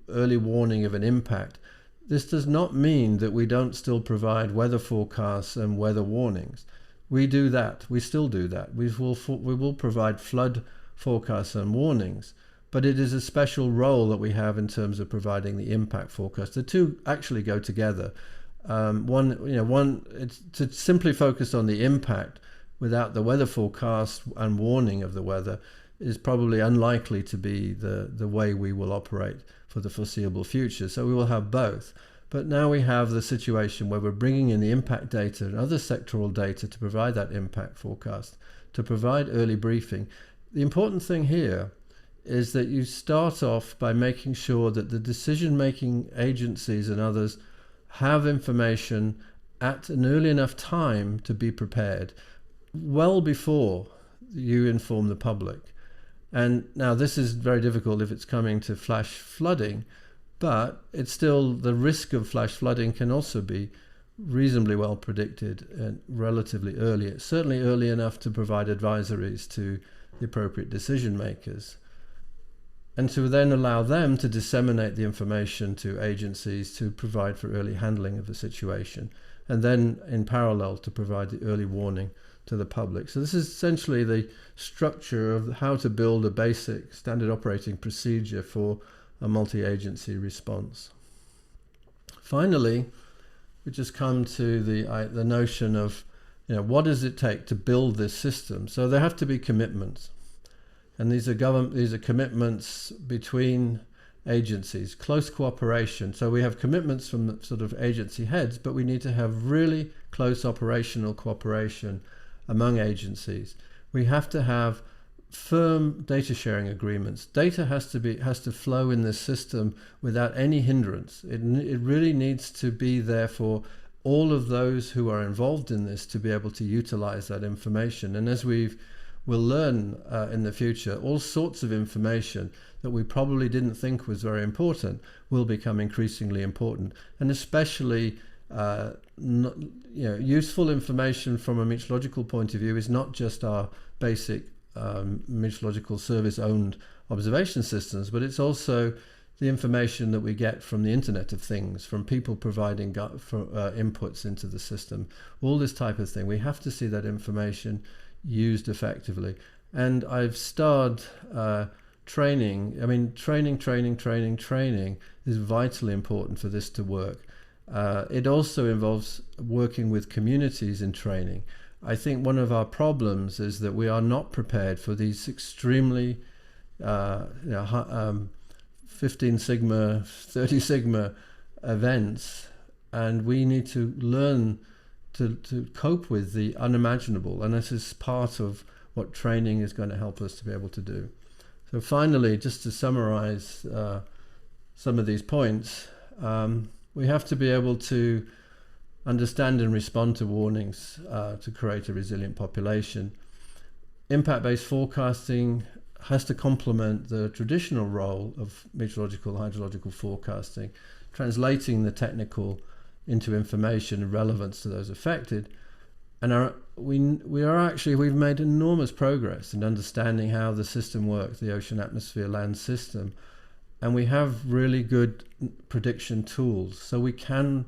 early warning of an impact. This does not mean that we don't still provide weather forecasts and weather warnings. We do that. We still do that. We will provide flood forecasts and warnings, but it is a special role that we have in terms of providing the impact forecast. The two actually go together. It's to simply focus on the impact without the weather forecast and warning of the weather is probably unlikely to be the way we will operate for the foreseeable future. So we will have both. But now we have the situation where we're bringing in the impact data and other sectoral data to provide that impact forecast, to provide early briefing. The important thing here is that you start off by making sure that the decision-making agencies and others have information at an early enough time to be prepared, well before you inform the public. And now this is very difficult if it's coming to flash flooding, but it's still, the risk of flash flooding can also be reasonably well predicted and relatively early, certainly early enough to provide advisories to the appropriate decision makers, and to then allow them to disseminate the information to agencies to provide for early handling of the situation, and then in parallel to provide the early warning to the public. So this is essentially the structure of how to build a basic standard operating procedure for a multi-agency response. Finally, we just come to the notion of, what does it take to build this system? So there have to be commitments, and these are commitments between agencies, close cooperation. So we have commitments from the sort of agency heads, but we need to have really close operational cooperation among agencies. We have to have firm data sharing agreements. Data has to flow in this system without any hindrance. It really needs to be there for all of those who are involved in this to be able to utilize that information. And as we'll learn in the future, all sorts of information that we probably didn't think was very important will become increasingly important, and especially useful information from a meteorological point of view is not just our basic meteorological service owned observation systems, but it's also the information that we get from the Internet of Things, from people providing inputs into the system, all this type of thing. We have to see that information used effectively. And I've starred training. I mean, training is vitally important for this to work. It also involves working with communities in training. I think one of our problems is that we are not prepared for these extremely 15 sigma, 30 sigma events and we need to learn to cope with the unimaginable, and this is part of what training is going to help us to be able to do. So finally, just to summarize some of these points, we have to be able to understand and respond to warnings to create a resilient population. Impact-based forecasting has to complement the traditional role of meteorological hydrological forecasting, translating the technical into information and relevance to those affected. And we've made enormous progress in understanding how the system works, the ocean, atmosphere, land system. And we have really good prediction tools. So we can,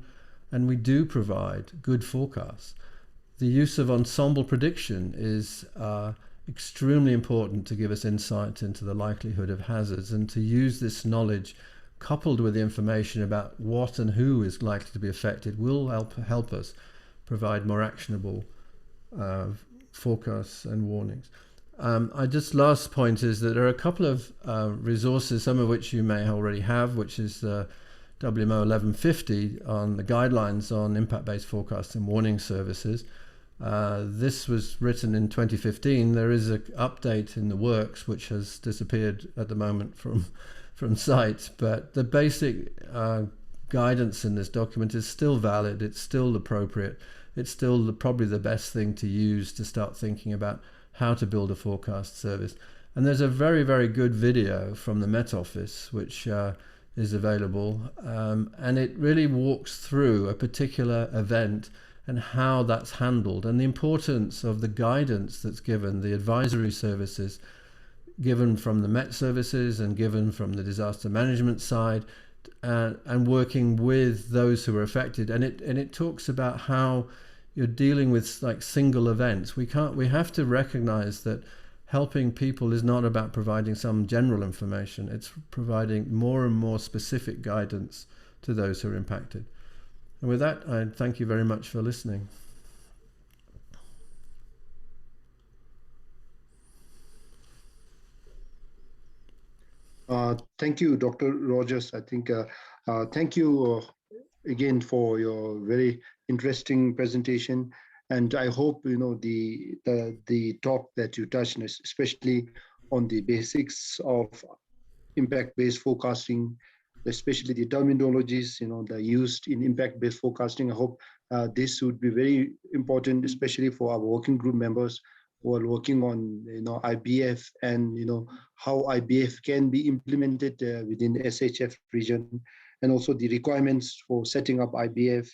and we do provide good forecasts. The use of ensemble prediction is extremely important to give us insight into the likelihood of hazards, and to use this knowledge coupled with the information about what and who is likely to be affected will help us provide more actionable forecasts and warnings. Last point is that there are a couple of resources, some of which you may already have, which is WMO 1150 on the guidelines on impact-based forecast and warning services. This was written in 2015. There is an update in the works which has disappeared at the moment from site, but the basic guidance in this document is still valid. It's still appropriate. It's still probably the best thing to use to start thinking about how to build a forecast service. And there's a very, very good video from the Met Office which is available, and it really walks through a particular event and how that's handled, and the importance of the guidance that's given, the advisory services given from the Met services and given from the disaster management side, and working with those who are affected. And it talks about how you're dealing with like single events. We have to recognize that helping people is not about providing some general information. It's providing more and more specific guidance to those who are impacted. And with that, I thank you very much for listening. Thank you, Dr. Rogers. I think thank you again for your very interesting presentation. And I hope the talk that you touched, especially on the basics of impact-based forecasting, especially the terminologies that are used in impact-based forecasting. I hope this would be very important, especially for our working group members who are working on IBF, and how IBF can be implemented within the SAHF region, and also the requirements for setting up IBF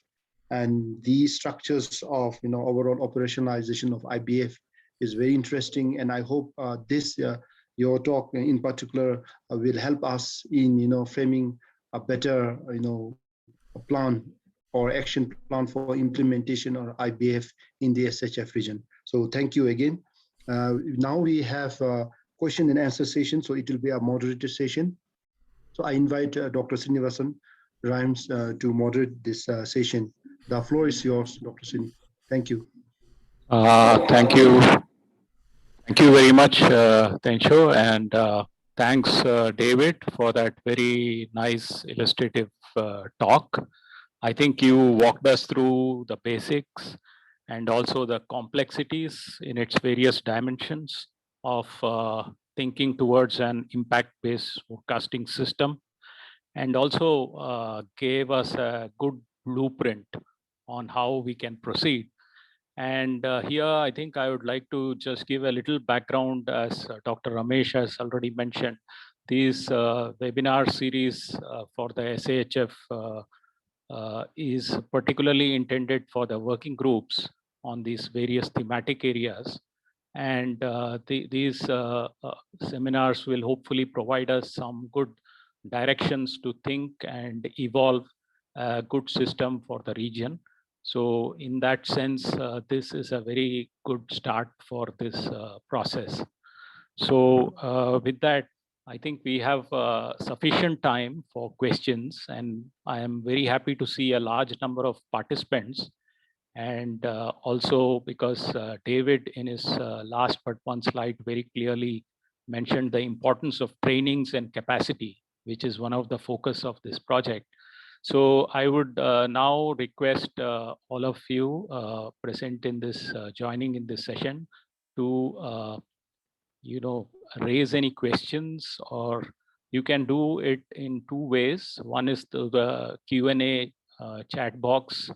and the structures of overall operationalization of IBF is very interesting. And I hope your talk in particular will help us in framing a better a plan or action plan for implementation of IBF in the SHF region. So thank you again. Now we have a question and answer session, so it will be a moderated session. So I invite Dr. Srinivasan Rhymes to moderate this session. The floor is yours, Dr. Srini. Thank you. Thank you. Thank you very much, Tensho, and thanks, David, for that very nice illustrative talk. I think you walked us through the basics and also the complexities in its various dimensions of thinking towards an impact-based forecasting system, and also gave us a good blueprint on how we can proceed. And here, I think I would like to just give a little background, as Dr. Ramesh has already mentioned. These webinar series for the SAHF is particularly intended for the working groups on these various thematic areas. And these seminars will hopefully provide us some good directions to think and evolve a good system for the region. So in that sense, this is a very good start for this process. So with that, I think we have sufficient time for questions, and I am very happy to see a large number of participants. And also because David in his last but one slide very clearly mentioned the importance of trainings and capacity, which is one of the focus of this project. So I would now request all of you present in this, joining in this session to, raise any questions, or you can do it in two ways. One is the Q&A chat box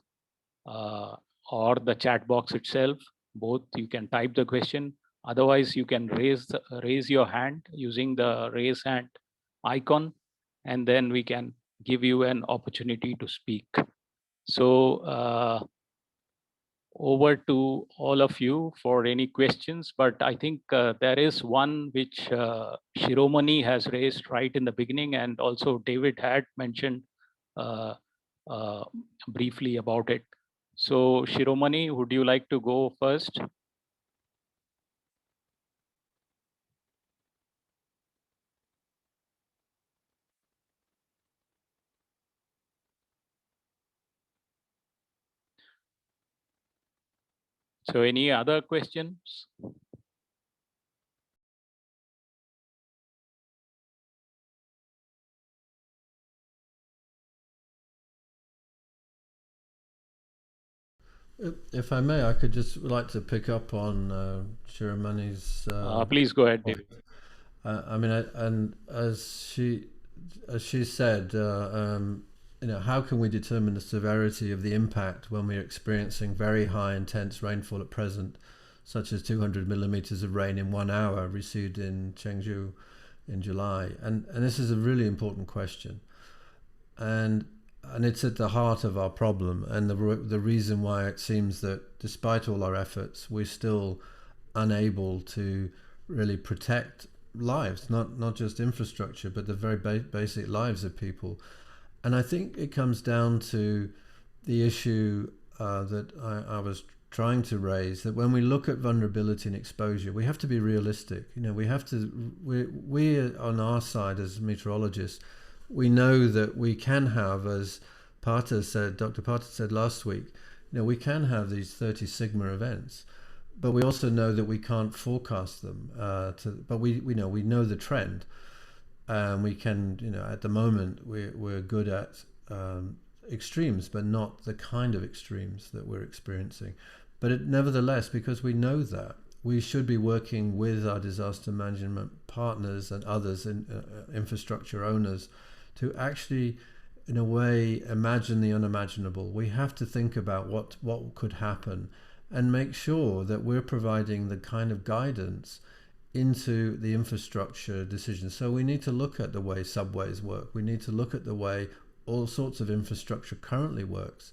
or the chat box itself. Both, you can type the question. Otherwise, you can raise your hand using the raise hand icon, and then we can give you an opportunity to speak. So over to all of you for any questions, but I think there is one which Shiromani has raised right in the beginning, and also David had mentioned briefly about it. So Shiromani, would you like to go first? So any other questions? If I may, I could just like to pick up on Shiromani's. Please go ahead, David. I mean, and as she said, how can we determine the severity of the impact when we're experiencing very high intense rainfall at present, such as 200 millimeters of rain in 1 hour received in Chengdu in July? And this is a really important question. And it's at the heart of our problem, and the reason why it seems that despite all our efforts, we're still unable to really protect lives, not just infrastructure, but the very basic lives of people. And I think it comes down to the issue that I was trying to raise, that when we look at vulnerability and exposure, we have to be realistic. We have to, we on our side as meteorologists, we know that we can have, as Dr. Pata said last week, we can have these 30 sigma events, but we also know that we can't forecast them. But we know the trend, and we can, at the moment we're good at extremes, but not the kind of extremes that we're experiencing. But nevertheless, because we know that, we should be working with our disaster management partners and others, infrastructure owners, to actually, in a way, imagine the unimaginable. We have to think about what could happen and make sure that we're providing the kind of guidance into the infrastructure decisions. So we need to look at the way subways work. We need to look at the way all sorts of infrastructure currently works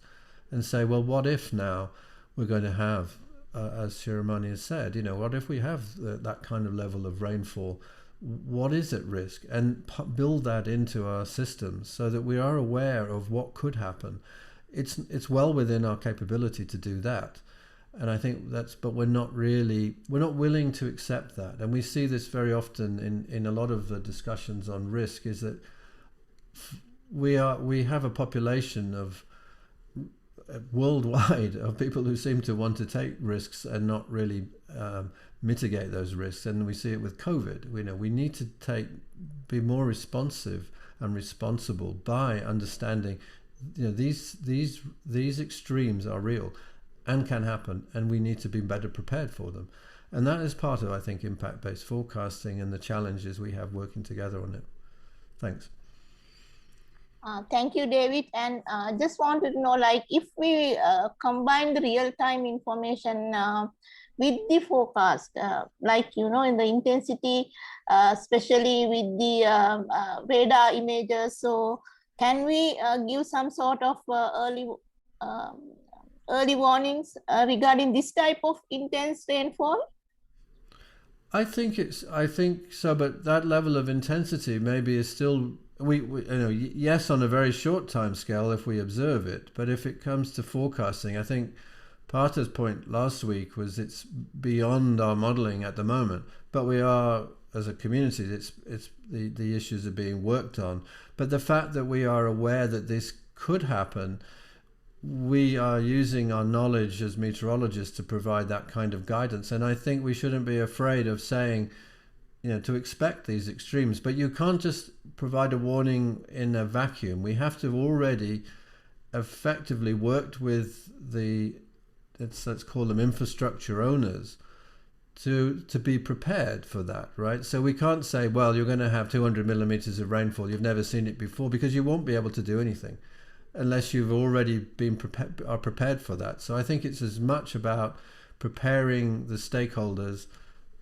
and say, well, what if now we're going to have, as Shiromani has said, what if we have that kind of level of rainfall? What is at risk, and build that into our systems so that we are aware of what could happen. It's well within our capability to do that, and I think but we're not willing to accept that. And we see this very often in a lot of the discussions on risk, is that we have a population of worldwide of people who seem to want to take risks and not really mitigate those risks. And we see it with COVID. We need to be more responsive and responsible by understanding these extremes are real and can happen, and we need to be better prepared for them. And that is part of, I think, impact-based forecasting and the challenges we have working together on it. Thanks. Thank you, David. And just wanted to know, if we combine the real-time information with the forecast, in the intensity, especially with the radar images, so can we give some sort of early warnings regarding this type of intense rainfall? I think so, but that level of intensity maybe is still, yes, on a very short time scale if we observe it, but if it comes to forecasting, I think Pata's point last week was it's beyond our modeling at the moment, but we are, as a community, the issues are being worked on. But the fact that we are aware that this could happen, we are using our knowledge as meteorologists to provide that kind of guidance. And I think we shouldn't be afraid of saying, to expect these extremes, but you can't just provide a warning in a vacuum. We have to already effectively worked with the, let's call them infrastructure owners, to be prepared for that, right? So we can't say, well, you're going to have 200 millimeters of rainfall, you've never seen it before, because you won't be able to do anything unless you've already been prepared for that. So I think it's as much about preparing the stakeholders,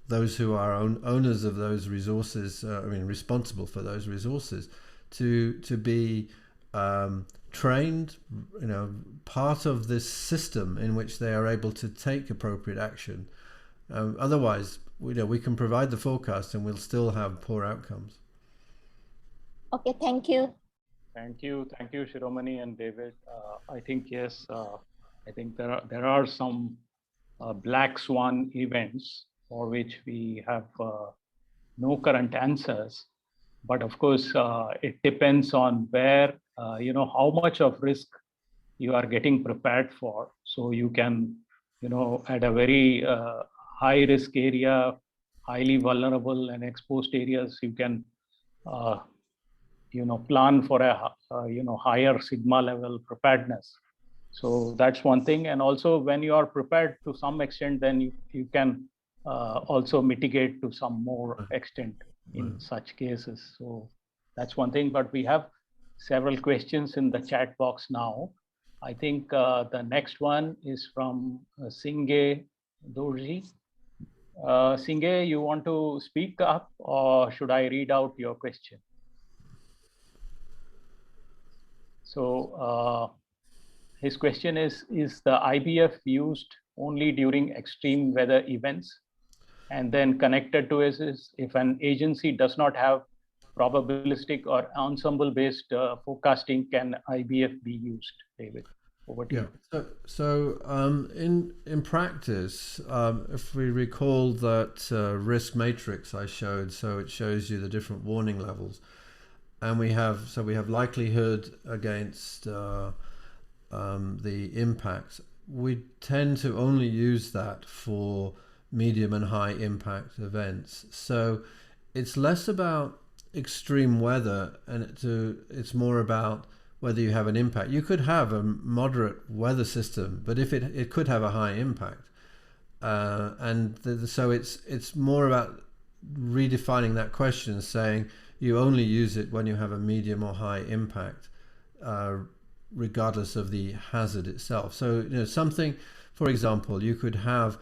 those who are owners of those resources, responsible for those resources, to be trained, part of this system in which they are able to take appropriate action. Otherwise, we can provide the forecast and we'll still have poor outcomes. Okay, thank you. Thank you, Shiromani and David. I think yes, I think there are some black swan events for which we have no current answers, but of course it depends on where how much of risk you are getting prepared for. So you can at a very high risk area, highly vulnerable and exposed areas, you can plan for a higher sigma level preparedness. So that's one thing. And also when you are prepared to some extent, then you can also mitigate to some more extent in such cases. So that's one thing. But we have several questions in the chat box now. I think the next one is from Singhe Dorji. Singhe, you want to speak up or should I read out your question? So his question is the IBF used only during extreme weather events? And then connected to it is, if an agency does not have probabilistic or ensemble-based forecasting, can IBF be used? David, over to you. So in practice, if we recall that risk matrix I showed, so it shows you the different warning levels. And we have likelihood against the impact. We tend to only use that for medium and high impact events. So it's less about extreme weather and it's more about whether you have an impact. You could have a moderate weather system, but if it could have a high impact. So it's more about redefining that question, saying you only use it when you have a medium or high impact, regardless of the hazard itself. So something, for example, you could have,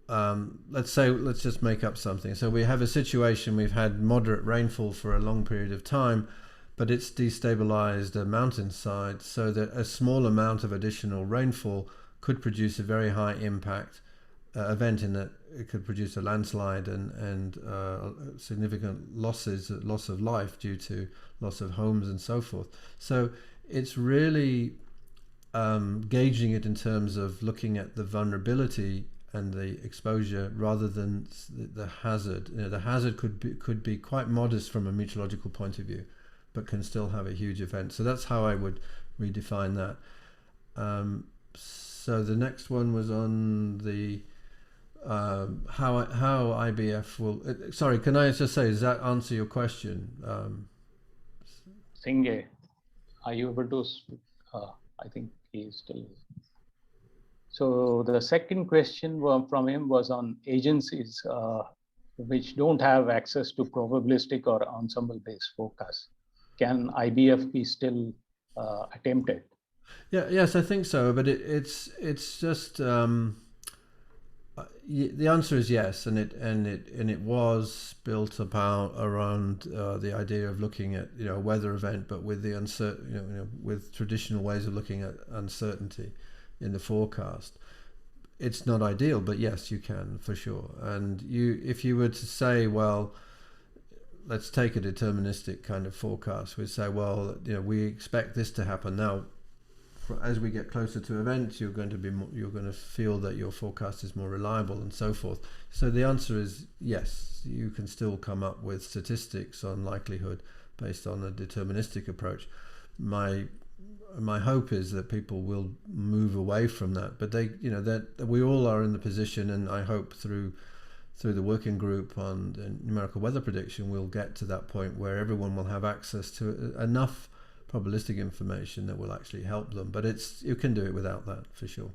let's just make up something. So we have a situation, we've had moderate rainfall for a long period of time, but it's destabilized a mountainside, so that a small amount of additional rainfall could produce a very high impact event, in that it could produce a landslide and significant loss of life due to loss of homes and so forth. So it's really gauging it in terms of looking at the vulnerability and the exposure rather than the hazard. The hazard could be quite modest from a meteorological point of view, but can still have a huge event. So that's how I would redefine that. So the next one was on the how IBF will. Sorry, can I just say, does that answer your question? Singhe, are you able to speak? I think he is still. So the second question from him was on agencies which don't have access to probabilistic or ensemble-based forecasts. Can IBF be still attempted? Yes, I think so. But it's just the answer is yes, and it was built around the idea of looking at a weather event, but with the with traditional ways of looking at uncertainty in the forecast. It's not ideal, but yes, you can for sure. And if you were to say, well, let's take a deterministic kind of forecast, we'd say, well, we expect this to happen now. As we get closer to events, you're going to feel that your forecast is more reliable and so forth. So the answer is yes, you can still come up with statistics on likelihood based on a deterministic approach. My hope is that people will move away from that, but that we all are in the position, and I hope through through the working group on the numerical weather prediction, we'll get to that point where everyone will have access to enough probabilistic information that will actually help them. But you can do it without that, for sure.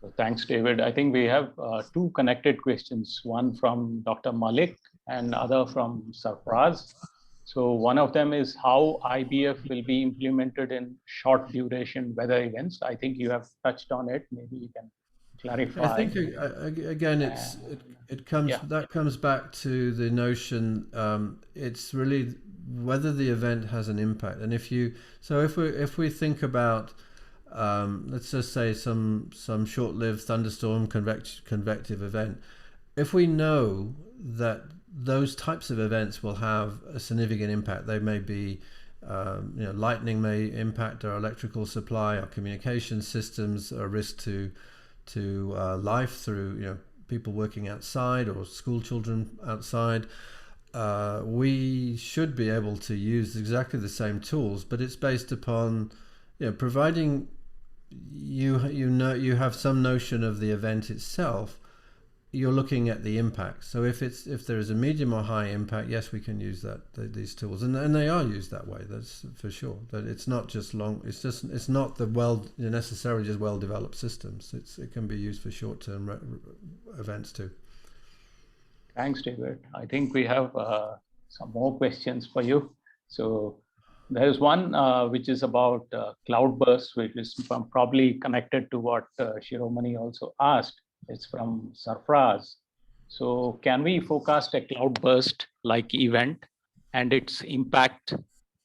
So thanks, David. I think we have two connected questions, one from Dr. Malik and other from Sarfraz. So one of them is how IBF will be implemented in short duration weather events. I think you have touched on it. Maybe you can clarify. I think again, that comes back to the notion. It's really whether the event has an impact, and if we think about let's just say some short-lived thunderstorm convective event, if we know that those types of events will have a significant impact, they may be lightning may impact our electrical supply, our communication systems, a risk to life through people working outside or school children outside, we should be able to use exactly the same tools, but it's based upon providing you have some notion of the event itself. You're looking at the impact. So if there is a medium or high impact, yes, we can use these tools, and they are used that way. That's for sure. That it's not just long. It's not the necessarily just well-developed systems. It can be used for short-term events too. Thanks, David. I think we have some more questions for you. So there's one which is about cloudbursts, which is probably connected to what Shiromani also asked. It's from Sarfraz. So can we forecast a cloudburst-like event and its impact?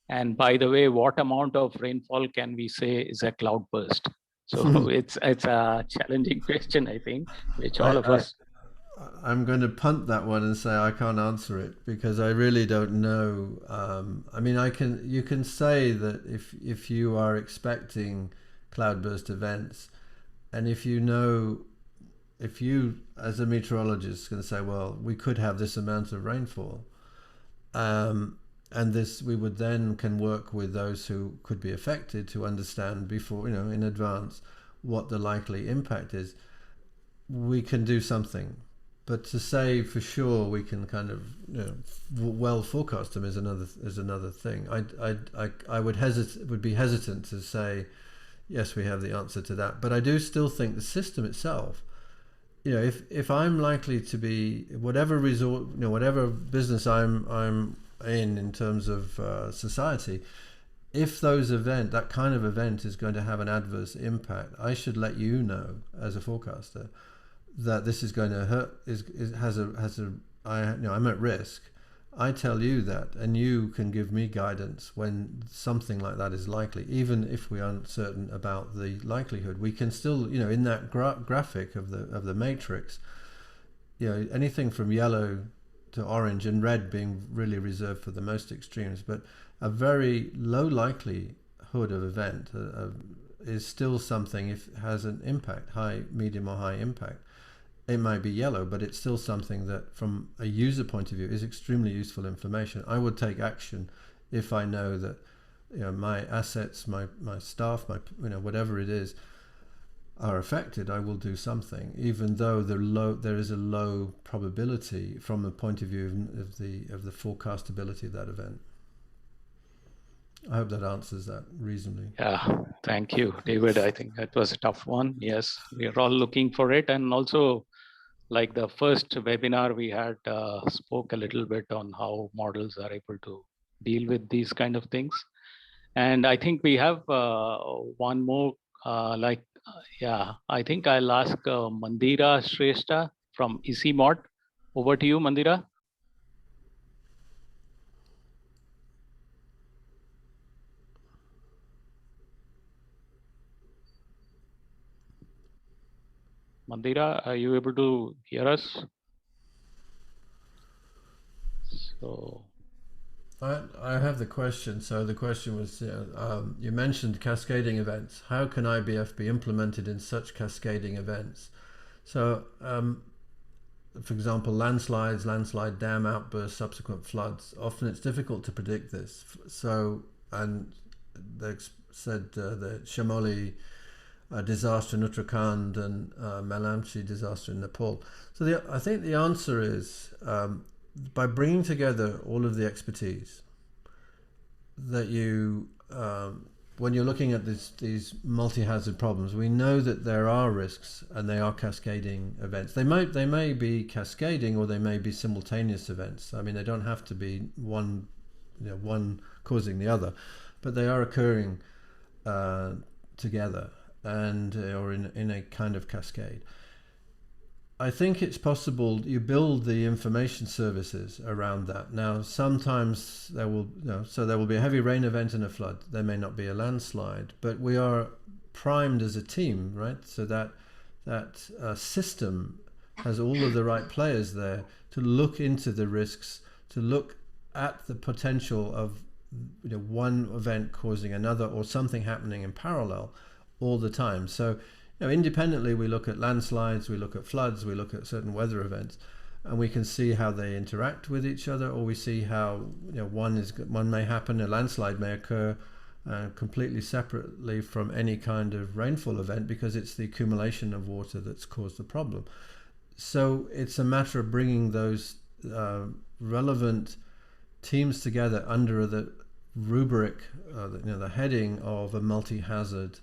And by the way, what amount of rainfall can we say is a cloudburst? So it's a challenging question, I think, which all of us. I'm going to punt that one and say I can't answer it because I really don't know. I mean, you can say that if you are expecting cloudburst events, and if you as a meteorologist can say, well, we could have this amount of rainfall, and we would then can work with those who could be affected to understand before, in advance what the likely impact is. We can do something. But to say for sure we can kind of well forecast them is another thing. I would be hesitant to say yes, we have the answer to that. But I do still think the system itself, if I'm likely to be whatever business I'm in terms of society, if that kind of event is going to have an adverse impact, I should let you know as a forecaster that this is going to hurt, I'm at risk. I tell you that, and you can give me guidance when something like that is likely, even if we aren't certain about the likelihood. We can still, in that graphic of the matrix, anything from yellow to orange and red being really reserved for the most extremes, but a very low likelihood of event is still something if it has an impact, high, medium or high impact. It might be yellow, but it's still something that from a user point of view is extremely useful information. I would take action if I know that my assets, my staff, whatever it is, are affected. I will do something, even though there is a low probability from the point of view of the forecastability of that event. I hope that answers that reasonably. Yeah, thank you, David. I think that was a tough one. Yes, we are all looking for it. And also, like the first webinar we had spoke a little bit on how models are able to deal with these kind of things. And I think we have one more, I think I'll ask Mandira Shrestha from EasyMod. Over to you, Mandira. Mandira, are you able to hear us? So I have the question. So the question was, you mentioned cascading events. How can IBF be implemented in such cascading events? So, for example, landslides, landslide dam outbursts, subsequent floods. Often it's difficult to predict this. So, and they said that Shamoli disaster in Uttarakhand and Malamchi disaster in Nepal. So I think the answer is by bringing together all of the expertise that you, when you're looking at these multi-hazard problems, we know that there are risks and they are cascading events. They may be cascading or they may be simultaneous events. I mean, they don't have to be one causing the other, but they are occurring together and or in a kind of cascade. I think it's possible you build the information services around that. Now, sometimes there will, so there will be a heavy rain event and a flood. There may not be a landslide, but we are primed as a team, right? So that system has all of the right players there to look into the risks, to look at the potential of one event causing another or something happening in parallel all the time. So independently, we look at landslides, we look at floods, we look at certain weather events, and we can see how they interact with each other, or we see how one may happen, a landslide may occur completely separately from any kind of rainfall event because it's the accumulation of water that's caused the problem. So it's a matter of bringing those relevant teams together under the rubric, the heading of a multi-hazard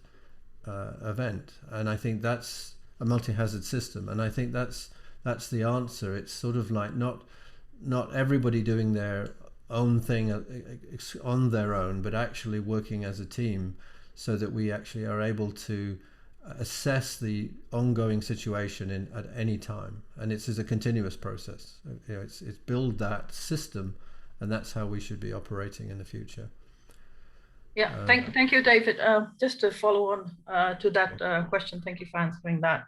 event, and I think that's a multi-hazard system, and I think that's the answer. It's sort of like not everybody doing their own thing on their own, but actually working as a team so that we actually are able to assess the ongoing situation at any time, and it's a continuous process. It's build that system, and that's how we should be operating in the future. Yeah, thank you, David. Just to follow on to that question, thank you for answering that.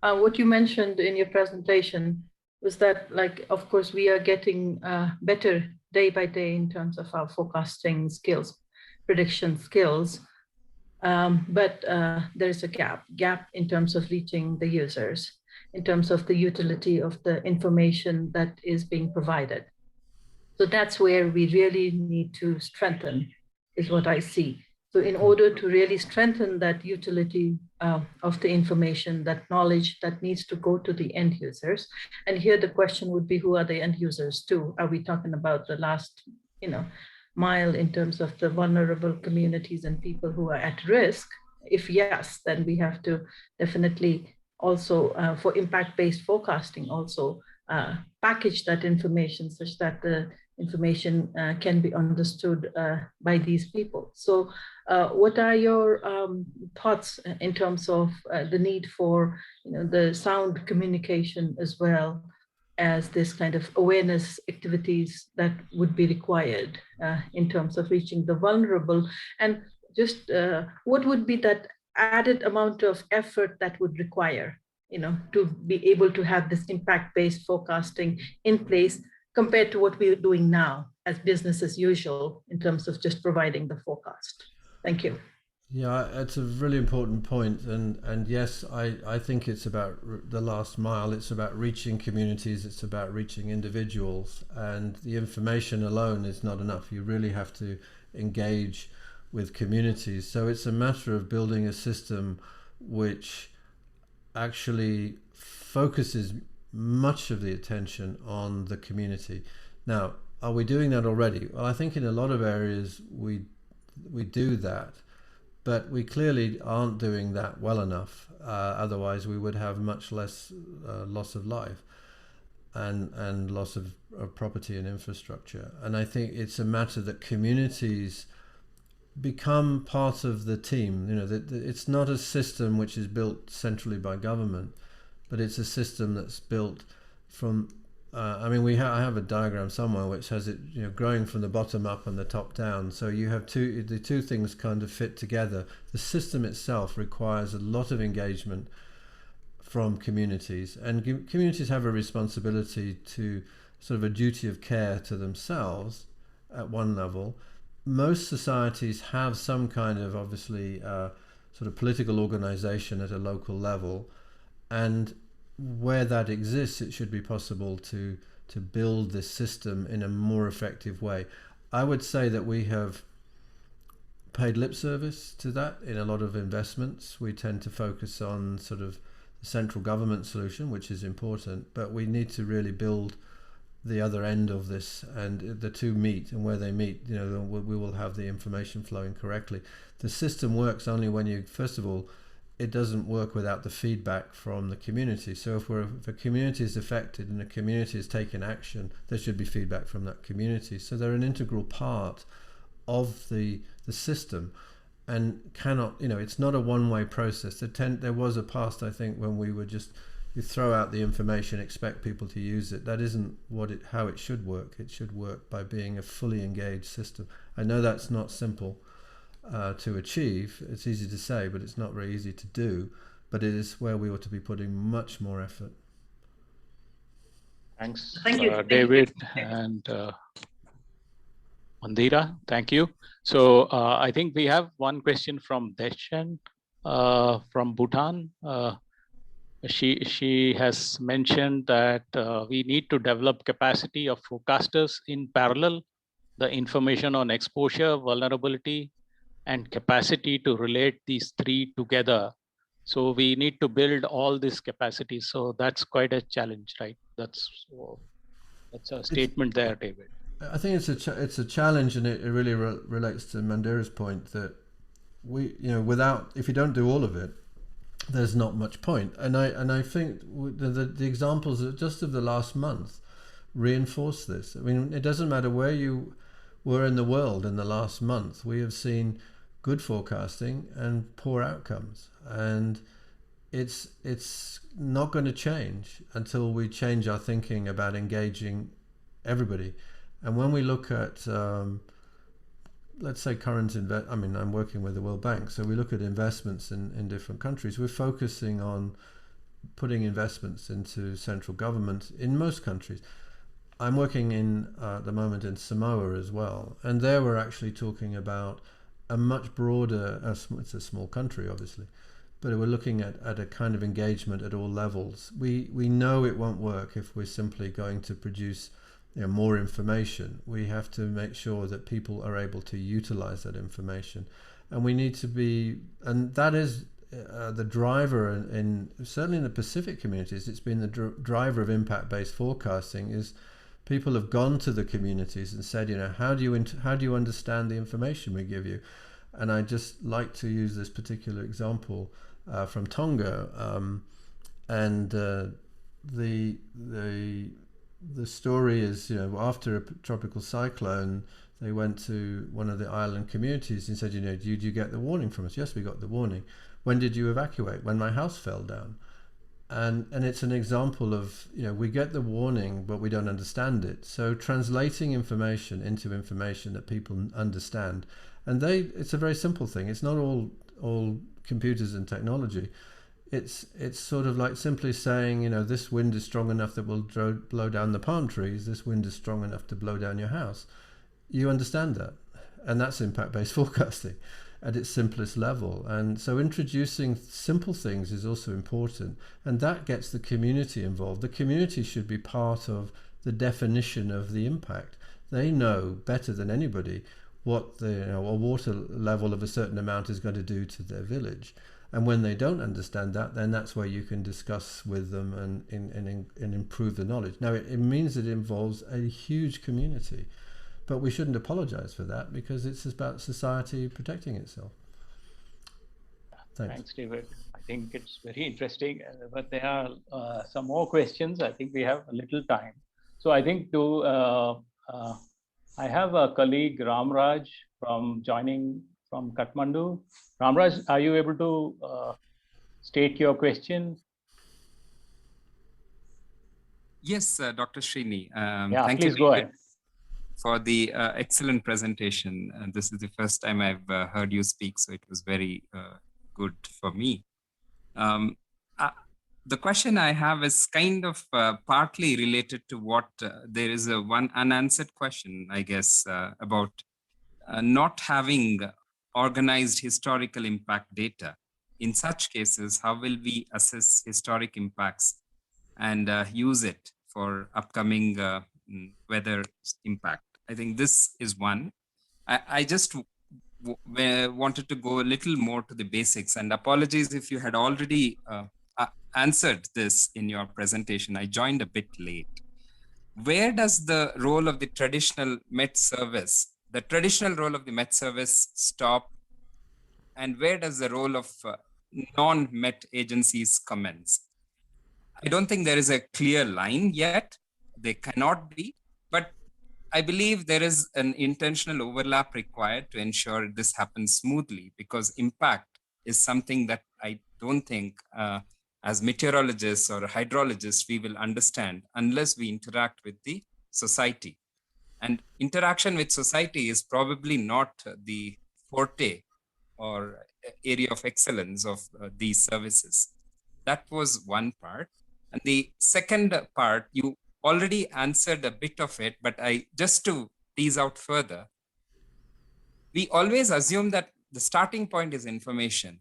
What you mentioned in your presentation was that, of course, we are getting better day by day in terms of our forecasting skills, prediction skills, but there's a gap in terms of reaching the users, in terms of the utility of the information that is being provided. So that's where we really need to strengthen, is what I see. So in order to really strengthen that utility of the information, that knowledge that needs to go to the end users, and here the question would be, who are the end users too? Are we talking about the last, mile in terms of the vulnerable communities and people who are at risk? If yes, then we have to definitely also, for impact-based forecasting, also package that information such that the information can be understood by these people. So what are your thoughts in terms of the need for the sound communication as well as this kind of awareness activities that would be required in terms of reaching the vulnerable? And just what would be that added amount of effort that would require to be able to have this impact-based forecasting in place compared to what we're doing now as business as usual in terms of just providing the forecast? Thank you. Yeah, it's a really important point, and yes, I think it's about the last mile. It's about reaching communities, it's about reaching individuals, and the information alone is not enough. You really have to engage with communities. So it's a matter of building a system which actually focuses much of the attention on the community. Now, are we doing that already? Well, I think in a lot of areas we do that, but we clearly aren't doing that well enough. Otherwise, we would have much less loss of life and loss of property and infrastructure. And I think it's a matter that communities become part of the team. It's not a system which is built centrally by government, but it's a system that's built from, I have a diagram somewhere which has it, growing from the bottom up and the top down. So you have the two things kind of fit together. The system itself requires a lot of engagement from communities, and communities have a responsibility to sort of a duty of care to themselves at one level. Most societies have some kind of, obviously, sort of political organization at a local level, and where that exists, it should be possible to build this system in a more effective way. I would say that we have paid lip service to that in a lot of investments. We tend to focus on sort of the central government solution, which is important, but we need to really build the other end of this, and the two meet, and where they meet, you know, we will have the information flowing correctly. The system works only when you, first of all, it doesn't work without the feedback from the community. So if a community is affected and a community is taking action, there should be feedback from that community. So they're an integral part of the system, and cannot, you know, it's not a one-way process. There was a past, I think, when we were just, you throw out the information, expect people to use it. That isn't how it should work. It should work by being a fully engaged system. I know that's not simple to achieve. It's easy to say, but it's not very easy to do. But it is where we ought to be putting much more effort. Thanks, Thank you. David and Mandira. Thank you. So I think we have one question from Deshan from Bhutan. She has mentioned that we need to develop capacity of forecasters in parallel, the information on exposure, vulnerability, and capacity to relate these three together. So we need to build all this capacity. So that's quite a challenge, right? That's a statement there, David. I think it's a challenge, and it really relates to Mandira's point that we, you know, if you don't do all of it, there's not much point. And I think the examples of the last month reinforce this. I mean, it doesn't matter where you were in the world in the last month. We have seen good forecasting and poor outcomes, and it's not going to change until we change our thinking about engaging everybody. And when we look at let's say I mean, I'm working with the World Bank, so we look at investments in different countries. We're focusing on putting investments into central government in most countries. I'm working at the moment in Samoa as well, and there we're actually talking about a much broader, it's a small country obviously, but we're looking at a kind of engagement at all levels. We know it won't work if we're simply going to produce, you know, more information. We have to make sure that people are able to utilize that information, and we need to be, and that is the driver in certainly in the Pacific communities. It's been the driver of impact-based forecasting. Is people have gone to the communities and said, you know, how do you understand the information we give you? And I just like to use this particular example from Tonga, and the story is, you know, after a tropical cyclone, they went to one of the island communities and said, you know, did you get the warning from us? Yes, we got the warning. When did you evacuate? When my house fell down. And it's an example of, you know, we get the warning, but we don't understand it. So translating information into information that people understand. And it's a very simple thing. It's not all computers and technology. It's sort of like simply saying, you know, this wind is strong enough that will blow down the palm trees. This wind is strong enough to blow down your house. You understand that. And that's impact-based forecasting at its simplest level. And so introducing simple things is also important. And that gets the community involved. The community should be part of the definition of the impact. They know better than anybody what a water level of a certain amount is going to do to their village. And when they don't understand that, then that's where you can discuss with them and improve the knowledge. Now, it means it involves a huge community, but we shouldn't apologize for that, because it's about society protecting itself. Thanks, David. I think it's very interesting, but there are some more questions. I think we have a little time. So I think I have a colleague, Ramraj, joining from Kathmandu. Ramraj, are you able to state your question? Yes, Dr. Srini. Thank you, go ahead. For the excellent presentation. This is the first time I've heard you speak, so it was very good for me. The question I have is kind of partly related to what there is one unanswered question, I guess, about not having organized historical impact data. In such cases, how will we assess historic impacts and use it for upcoming weather impact? I think this is one. I just wanted to go a little more to the basics, and apologies if you had already answered this in your presentation. I joined a bit late. Where does the role of the traditional Met service, the traditional role of the Met service stop, and where does the role of non-Met agencies commence? I don't think there is a clear line yet. They cannot be, but I believe there is an intentional overlap required to ensure this happens smoothly, because impact is something that I don't think as meteorologists or hydrologists we will understand unless we interact with the society. And interaction with society is probably not the forte or area of excellence of these services. That was one part. And the second part, you already answered a bit of it, but just to tease out further, we always assume that the starting point is information.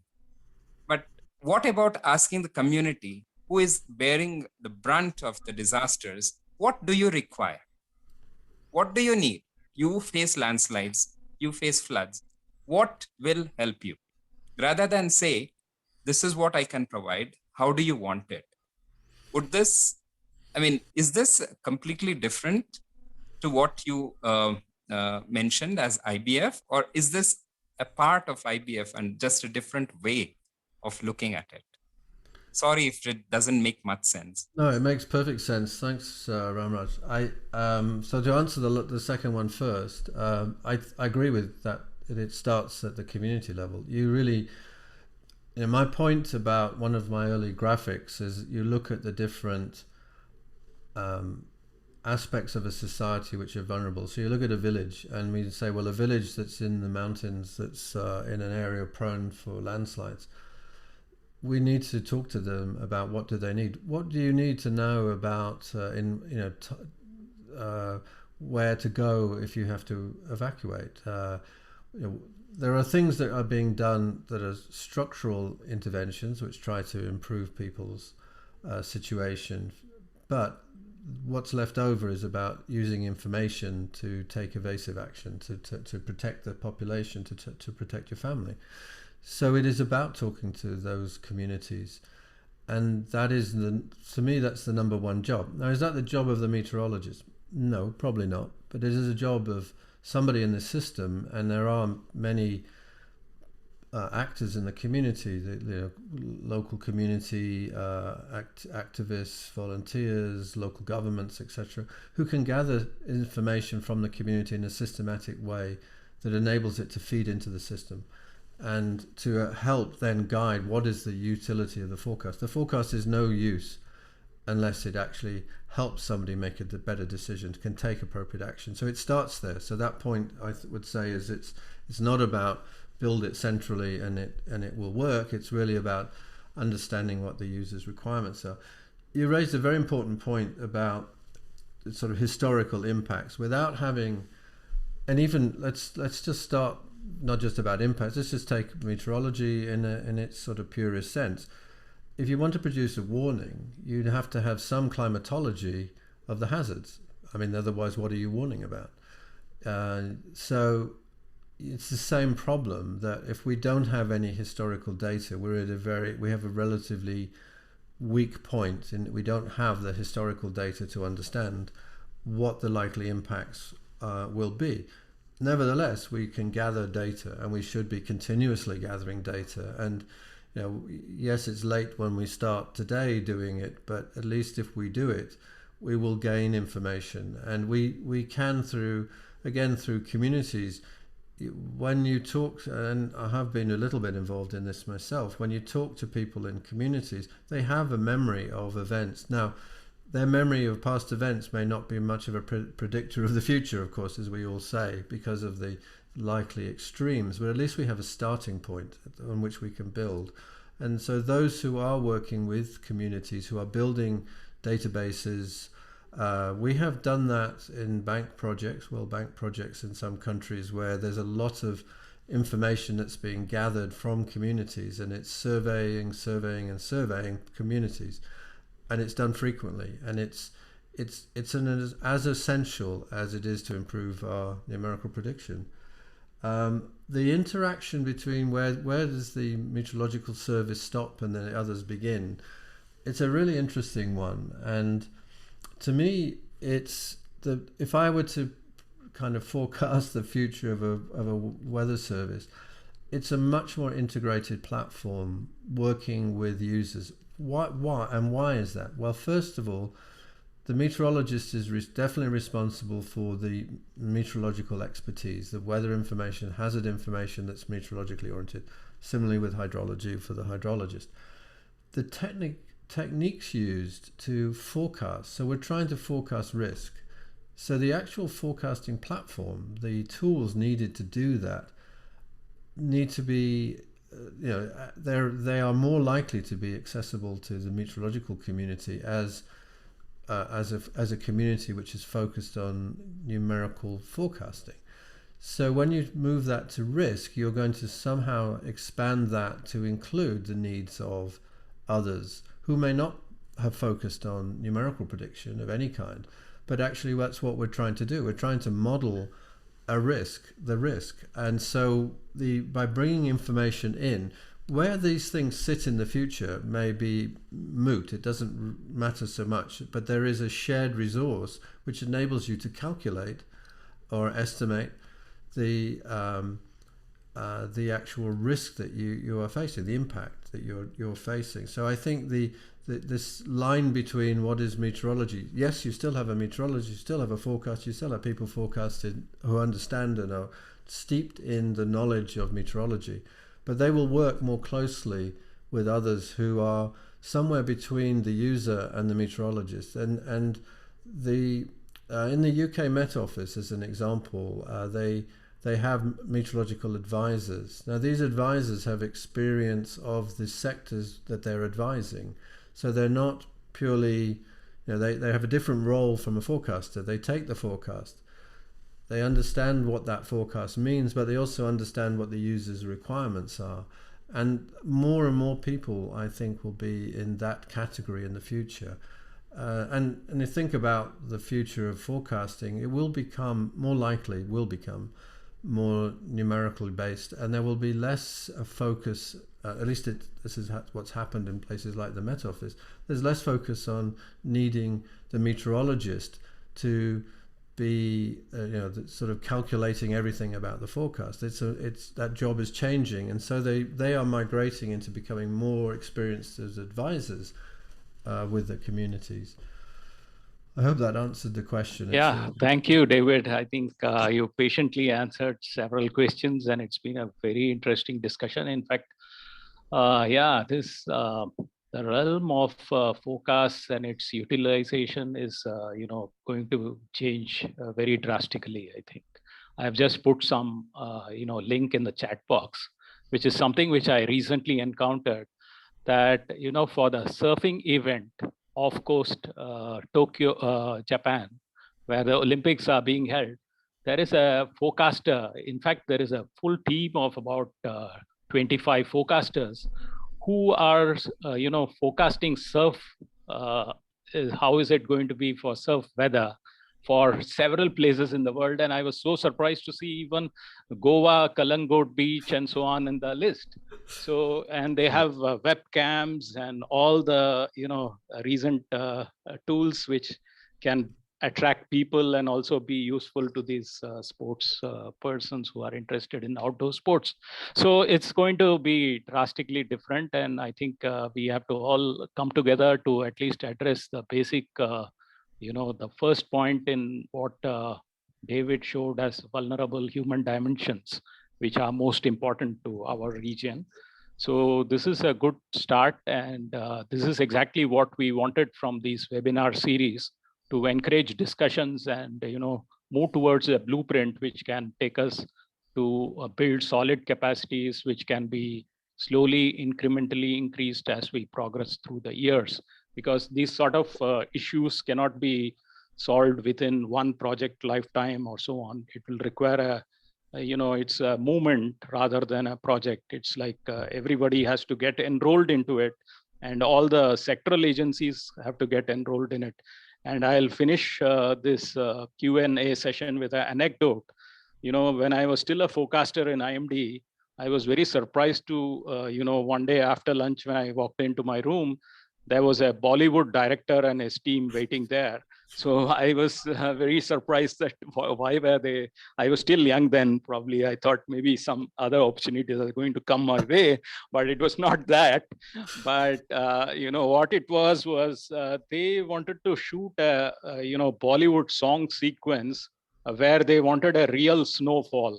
But what about asking the community who is bearing the brunt of the disasters, what do you require? What do you need? You face landslides, you face floods. What will help you? Rather than say, this is what I can provide, how do you want it? Would this, I mean, is this completely different to what you mentioned as IBF, or is this a part of IBF and just a different way of looking at it? Sorry if it doesn't make much sense. No, it makes perfect sense. Thanks, Ramraj. So to answer the second one first, I agree with that. It starts at the community level. You really, my point about one of my early graphics is you look at the different aspects of a society which are vulnerable. So you look at a village and we say, well, a village that's in the mountains, that's in an area prone for landslides. We need to talk to them about what do they need. What do you need to know about where to go if you have to evacuate? There are things that are being done that are structural interventions which try to improve people's situation, but what's left over is about using information to take evasive action, to protect the population, to protect your family. So it is about talking to those communities, and that is to me that's the number one job. Now, is that the job of the meteorologist? No, probably not, but it is a job of somebody in the system, and there are many actors in the community, the local community activists, volunteers, local governments, etc., who can gather information from the community in a systematic way that enables it to feed into the system and to help then guide what is the utility of the forecast. The forecast is no use unless it actually helps somebody make a better decision, can take appropriate action. So it starts there. So that point I would say is it's not about build it centrally and it will work. It's really about understanding what the user's requirements are. You raised a very important point about the sort of historical impacts without having, and even let's just start not just about impacts. Let's just take meteorology in its sort of purest sense. If you want to produce a warning, you'd have to have some climatology of the hazards. I mean, otherwise, what are you warning about? So it's the same problem that if we don't have any historical data, we have a relatively weak point in that we don't have the historical data to understand what the likely impacts will be. Nevertheless, we can gather data, and we should be continuously gathering data. And yes, it's late when we start today doing it, but at least if we do it, we will gain information, and we can through communities. When you talk, and I have been a little bit involved in this myself, when you talk to people in communities, they have a memory of events. Now, their memory of past events may not be much of a predictor of the future, of course, as we all say, because of the likely extremes, but at least we have a starting point on which we can build. And so those who are working with communities, who are building databases, we have done that in World Bank projects in some countries where there's a lot of information that's being gathered from communities, and it's surveying communities. And it's done frequently, and it's as essential as it is to improve our numerical prediction. The interaction between where does the meteorological service stop and the others begin, it's a really interesting one. And to me, if I were to kind of forecast the future of a weather service, it's a much more integrated platform working with users. Why is that? Well, first of all, the meteorologist is definitely responsible for the meteorological expertise, the weather information, hazard information that's meteorologically oriented. Similarly with hydrology for the hydrologist. The techniques used to forecast, so we're trying to forecast risk. So the actual forecasting platform, the tools needed to do that, need to be, they are more likely to be accessible to the meteorological community as a community which is focused on numerical forecasting. So when you move that to risk, you're going to somehow expand that to include the needs of others who may not have focused on numerical prediction of any kind, but actually that's what we're trying to do. We're trying to model the risk. And so by bringing information in, where these things sit in the future may be moot. It doesn't matter so much, but there is a shared resource which enables you to calculate or estimate the actual risk that you are facing, the impact that you're facing. So I think this line between what is meteorology, yes, you still have a meteorologist, you still have a forecast, you still have people forecasted who understand and are steeped in the knowledge of meteorology, but they will work more closely with others who are somewhere between the user and the meteorologist. And in the UK Met Office, as an example, they have meteorological advisors. Now, these advisors have experience of the sectors that they're advising. So they're not purely, they have a different role from a forecaster. They take the forecast. They understand what that forecast means, but they also understand what the user's requirements are. And more people, I think, will be in that category in the future. And you think about the future of forecasting, it will become more numerically based, and there will be less focus, at least this is what's happened in places like the Met Office. There's less focus on needing the meteorologist to be sort of calculating everything about the forecast. That job is changing, and so they are migrating into becoming more experienced as advisors with the communities. I hope that answered the question. Yeah, thank you, David. I think you patiently answered several questions, and it's been a very interesting discussion. In fact, the realm of forecasts and its utilization is, going to change very drastically, I think. I've just put some, link in the chat box, which is something which I recently encountered, that, for the surfing event off coast, Tokyo, Japan, where the Olympics are being held, there is a forecaster. In fact, there is a full team of about 25 forecasters who are, forecasting surf. How is it going to be for surf weather for several places in the world? And I was so surprised to see even Goa, Kalangot Beach, and so on in the list. So, and they have webcams and all the, recent tools which can attract people and also be useful to these sports persons who are interested in outdoor sports. So it's going to be drastically different. And I think we have to all come together to at least address the basic, the first point in what David showed as vulnerable human dimensions, which are most important to our region. So this is a good start. And this is exactly what we wanted from these webinar series, to encourage discussions and, move towards a blueprint which can take us to build solid capacities, which can be slowly, incrementally increased as we progress through the years. Because these sort of issues cannot be solved within one project lifetime or so on. It will require it's a movement rather than a project. It's like everybody has to get enrolled into it, and all the sectoral agencies have to get enrolled in it. And I'll finish this Q&A session with an anecdote when I was still a forecaster in IMD, I was very surprised to, one day after lunch when I walked into my room, there was a Bollywood director and his team waiting there. So I was very surprised that why were they? I was still young then, probably. I thought maybe some other opportunities are going to come my way, but it was not that. But, what it was they wanted to shoot a Bollywood song sequence where they wanted a real snowfall.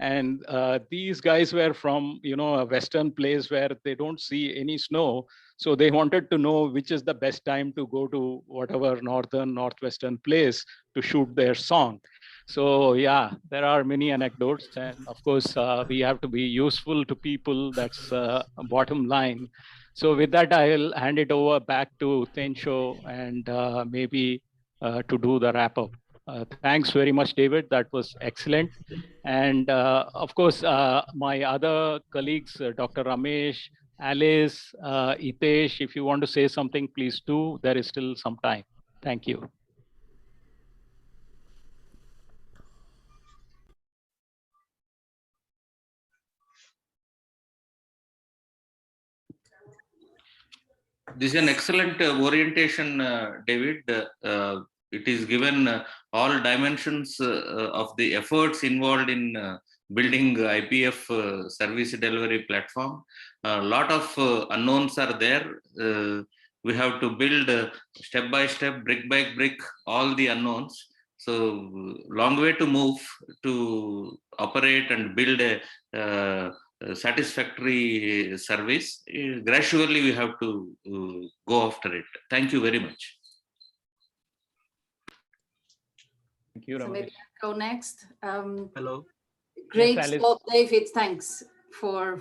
And these guys were from, a Western place where they don't see any snow. So they wanted to know which is the best time to go to whatever northwestern place to shoot their song. So yeah, there are many anecdotes. And of course, we have to be useful to people. That's a bottom line. So with that, I'll hand it over back to Tensho and maybe to do the wrap up. Thanks very much, David. That was excellent. And of course, my other colleagues, Dr. Ramesh, Alice, Hitesh, if you want to say something, please do. There is still some time. Thank you. This is an excellent orientation, David. It is given all dimensions of the efforts involved in building IPF service delivery platform. A lot of unknowns are there. We have to build step by step, brick by brick, all the unknowns. So long way to move to operate and build a satisfactory service. Gradually, we have to go after it. Thank you very much. Thank you, So Ramesh. maybe I'll go next. Hello. Great Yes, Alice. talk, David. Thanks for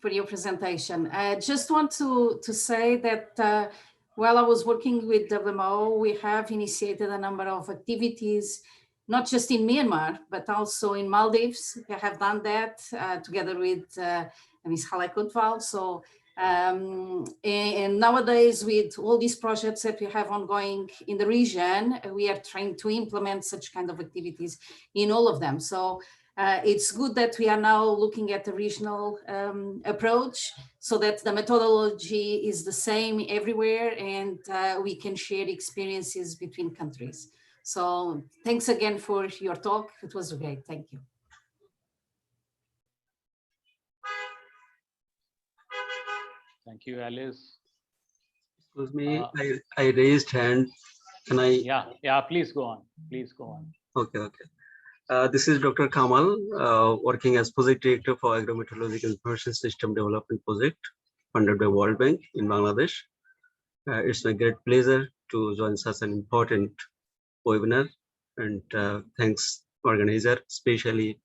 your presentation. I just want to say that while I was working with WMO, we have initiated a number of activities, not just in Myanmar, but also in Maldives. We have done that together with Ms. Halek Utval. So, and nowadays with all these projects that we have ongoing in the region, we are trying to implement such kind of activities in all of them. So it's good that we are now looking at the regional approach so that the methodology is the same everywhere and we can share experiences between countries. So thanks again for your talk. It was great. Thank you. Thank you, Alice. Excuse me, I raised hand. Can I? Yeah, please go on. Please go on. Okay. This is Dr. Kamal, working as Project Director for Agrometeorological Information System Development Project funded by World Bank in Bangladesh. It's my great pleasure to join such an important webinar, and thanks organizer, especially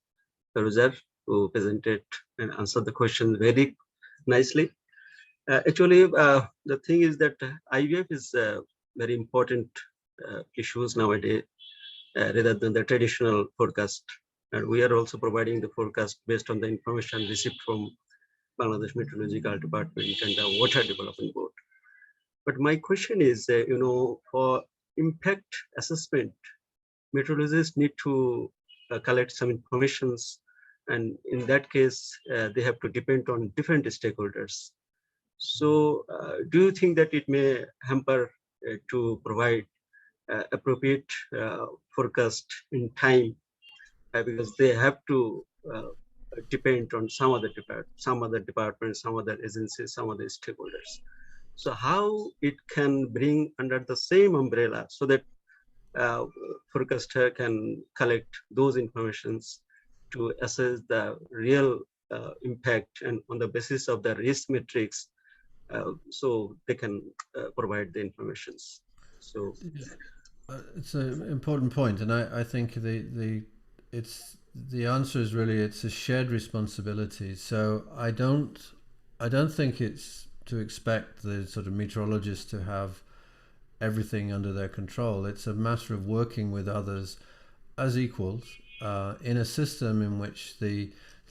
Roger, who presented and answered the question very nicely. Actually, the thing is that IVF is very important issues nowadays, rather than the traditional forecast. And we are also providing the forecast based on the information received from Bangladesh Meteorological Department and the Water Development Board. But my question is, for impact assessment, meteorologists need to collect some informations, and in that case, they have to depend on different stakeholders. So do you think that it may hamper to provide appropriate forecast in time, because they have to depend on some other departments, some other agencies, some other stakeholders? So how it can bring under the same umbrella so that forecaster can collect those informations to assess the real impact, and on the basis of the risk matrix, so they can provide the informations. So it's an important point, and I think the answer is really it's a shared responsibility. So I don't think it's to expect the sort of meteorologists to have everything under their control. It's a matter of working with others as equals in a system in which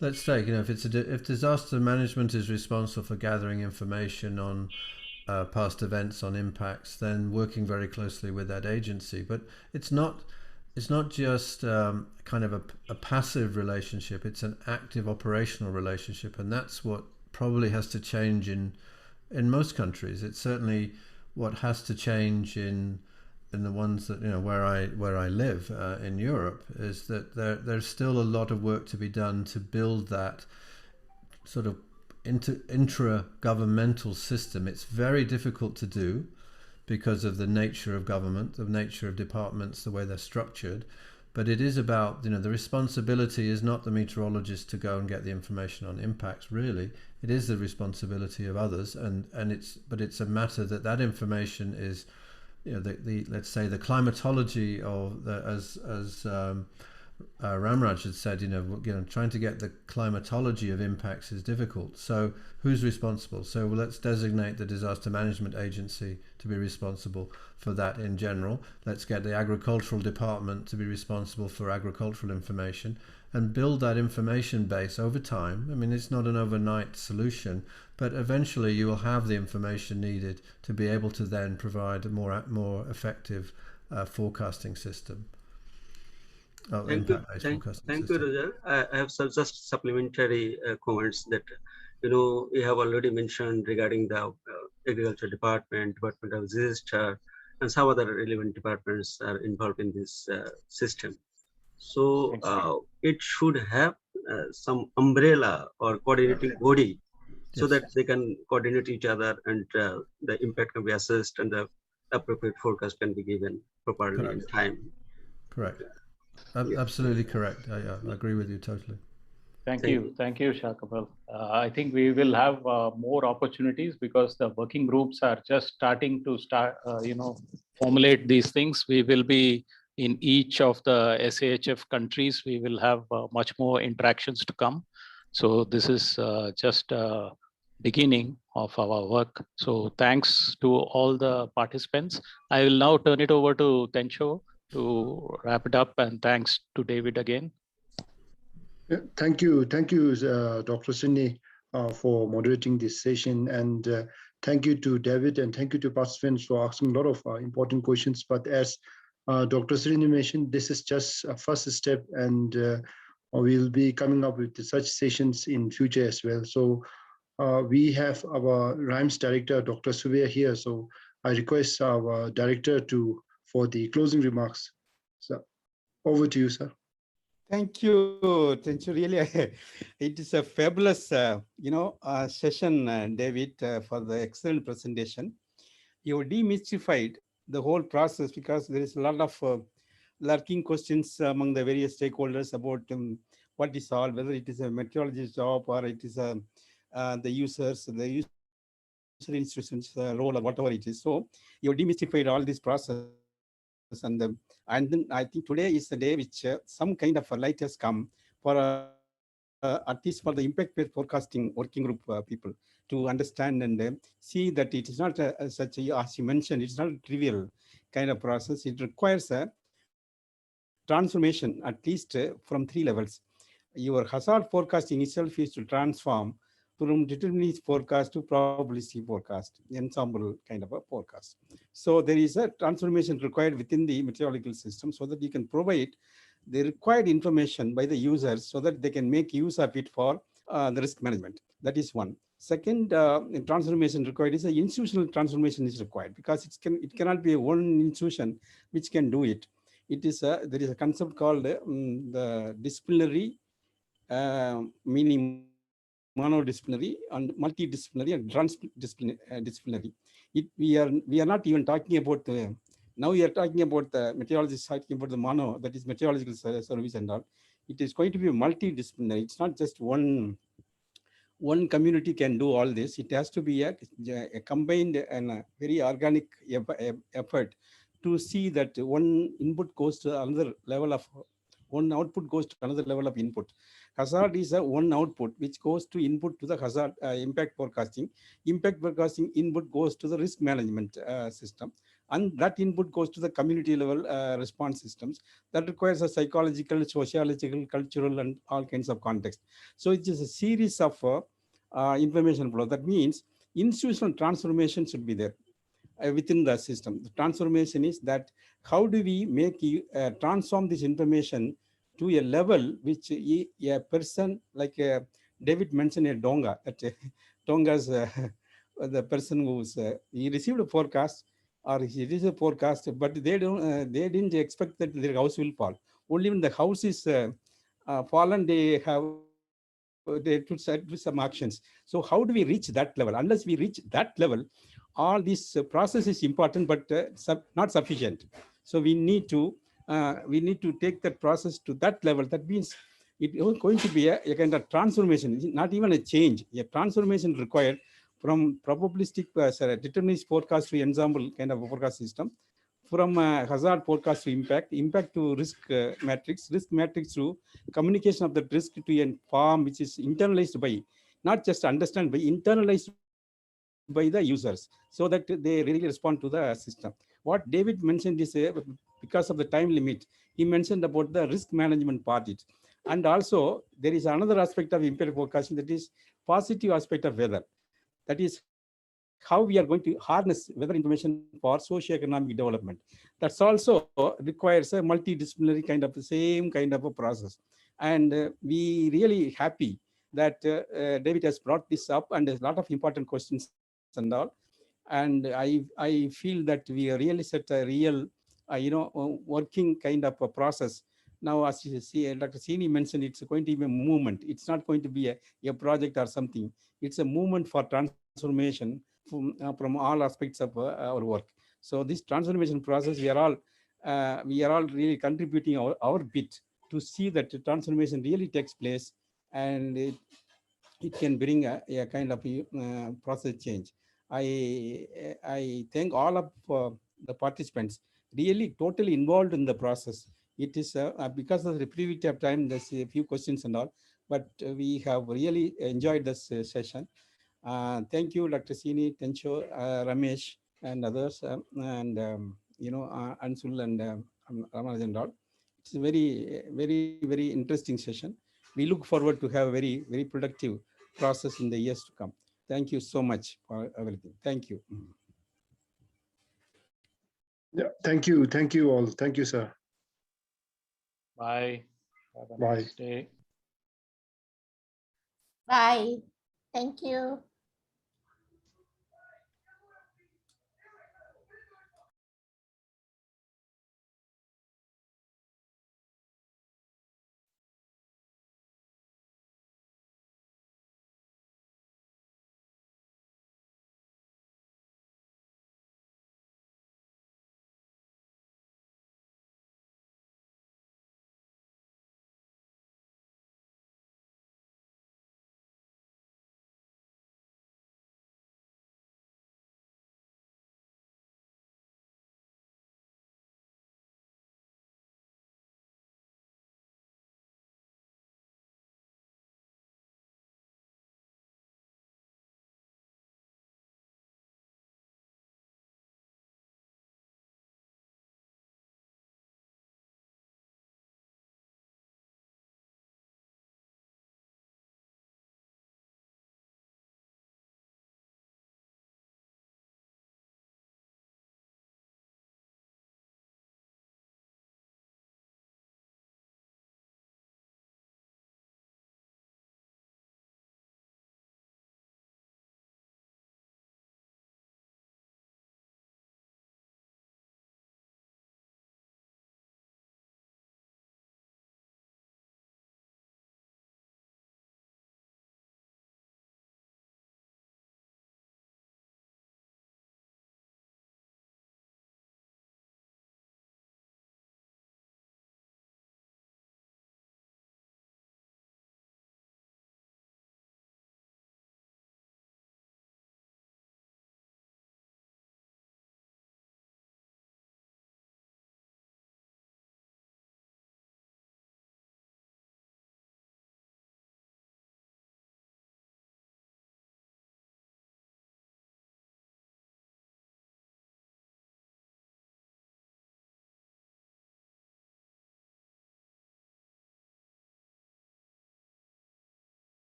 let's take, if disaster management is responsible for gathering information on past events, on impacts, then working very closely with that agency. But it's not it's not just kind of a passive relationship, it's an active operational relationship, and that's what probably has to change in most countries. It's certainly what has to change in the ones that, you know, where I live in Europe, is that there's still a lot of work to be done to build that sort of intra-governmental system. It's very difficult to do because of the nature of government, the nature of departments, the way they're structured. But it is about, you know, the responsibility is not the meteorologist to go and get the information on impacts, really. It is the responsibility of others, but it's a matter that information is, you know, let's say the climatology of as Ramraj had said, you know, trying to get the climatology of impacts is difficult. So who's responsible? So let's designate the disaster management agency to be responsible for that in general. Let's get the agricultural department to be responsible for agricultural information, and build that information base over time. I mean, it's not an overnight solution, but eventually you will have the information needed to be able to then provide a more effective forecasting system. Thank you, Roger. I have just supplementary comments that, you know, we have already mentioned regarding the agriculture department, Department of Disaster, and some other relevant departments are involved in this system. So it should have some umbrella or coordinating body, so that they can coordinate each other, and the impact can be assessed and the appropriate forecast can be given properly in time. Correct. Absolutely correct. I agree with you totally. Thank you, Shakabal. I think we will have more opportunities, because the working groups are just starting to formulate these things. We will be in each of the SAHF countries. We will have much more interactions to come. So this is just a beginning of our work. So thanks to all the participants. I will now turn it over to Tencho to wrap it up, and thanks to David again. Yeah, thank you, Dr. Sydney, for moderating this session, and thank you to David, and thank you to participants for asking a lot of important questions. But as Dr. Sydney mentioned, this is just a first step, and we'll be coming up with such sessions in future as well. So we have our RIMES director, Dr. Suvia, here. So I request our director for the closing remarks. So over to you, sir. Thank you. Really, it is a fabulous, session, David, for the excellent presentation. You demystified the whole process, because there is a lot of lurking questions among the various stakeholders about what is all, whether it is a meteorologist's job or it is the user institution's role, or whatever it is. So you demystified all this process. And then I think today is the day which some kind of a light has come for at least for the impact-based forecasting working group people to understand and see that it is not such a, as you mentioned, it's not a trivial kind of process. It requires a transformation at least from 3 levels. Your hazard forecasting itself is to transform from deterministic forecast to probabilistic forecast, ensemble kind of a forecast. So there is a transformation required within the meteorological system, so that you can provide the required information by the users, so that they can make use of it for the risk management. That is one. Second transformation required is an institutional transformation is required, because it cannot be one institution which can do it. It is there is a concept called the disciplinary, meaning monodisciplinary and multidisciplinary and transdisciplinary. We are not even talking about now we are talking about the meteorologists talking about the mono, that is meteorological service and all. It is going to be multidisciplinary. It's not just one community can do all this. It has to be a combined and a very organic effort to see that one input goes to another level of, one output goes to another level of input. Hazard is a one output which goes to input to the hazard impact forecasting. Impact forecasting input goes to the risk management system, and that input goes to the community level response systems. That requires a psychological, sociological, cultural, and all kinds of context. So it is a series of information flow. That means institutional transformation should be there. within the system. The transformation is that how do we make transform this information to a level which a person like David mentioned a donga, that donga's the person who's he received a forecast or he received a forecast, but they didn't expect that their house will fall. Only when the house is fallen, they took some actions. So how do we reach that level? Unless we reach that level, all this process is important, but not sufficient. So we need to take that process to that level. That means it is going to be a kind of transformation, not even a change, a transformation required from probabilistic deterministic forecast to ensemble kind of a forecast system, from hazard forecast to impact to risk matrix to communication of the risk to a form which is internalized by, not just understand by, internalized by the users, so that they really respond to the system. What David mentioned is because of the time limit, he mentioned about the risk management part. And also there is another aspect of empirical forecasting, that is positive aspect of weather. That is how we are going to harness weather information for socio-economic development. That's also requires a multidisciplinary kind of the same kind of a process. And we really happy that David has brought this up, and there's a lot of important questions and all. And I feel that we really set a real, working kind of a process. Now, as you see, Dr. Sini mentioned, it's going to be a movement. It's not going to be a project or something. It's a movement for transformation from all aspects of our work. So this transformation process, we are all really contributing our bit to see that the transformation really takes place, and it can bring a kind of process change. I thank all of the participants, really totally involved in the process. It is because of the brevity of time, there's a few questions and all, but we have really enjoyed this session. Thank you, Dr. Sini, Tencho, Ramesh, and others, and Ansul and Ramanaj and all. It's a very interesting session. We look forward to have a very productive process in the years to come. Thank you so much for everything. Thank you. Yeah, thank you all. Thank you, sir. Bye. Have a Bye. nice day. Bye. Thank you.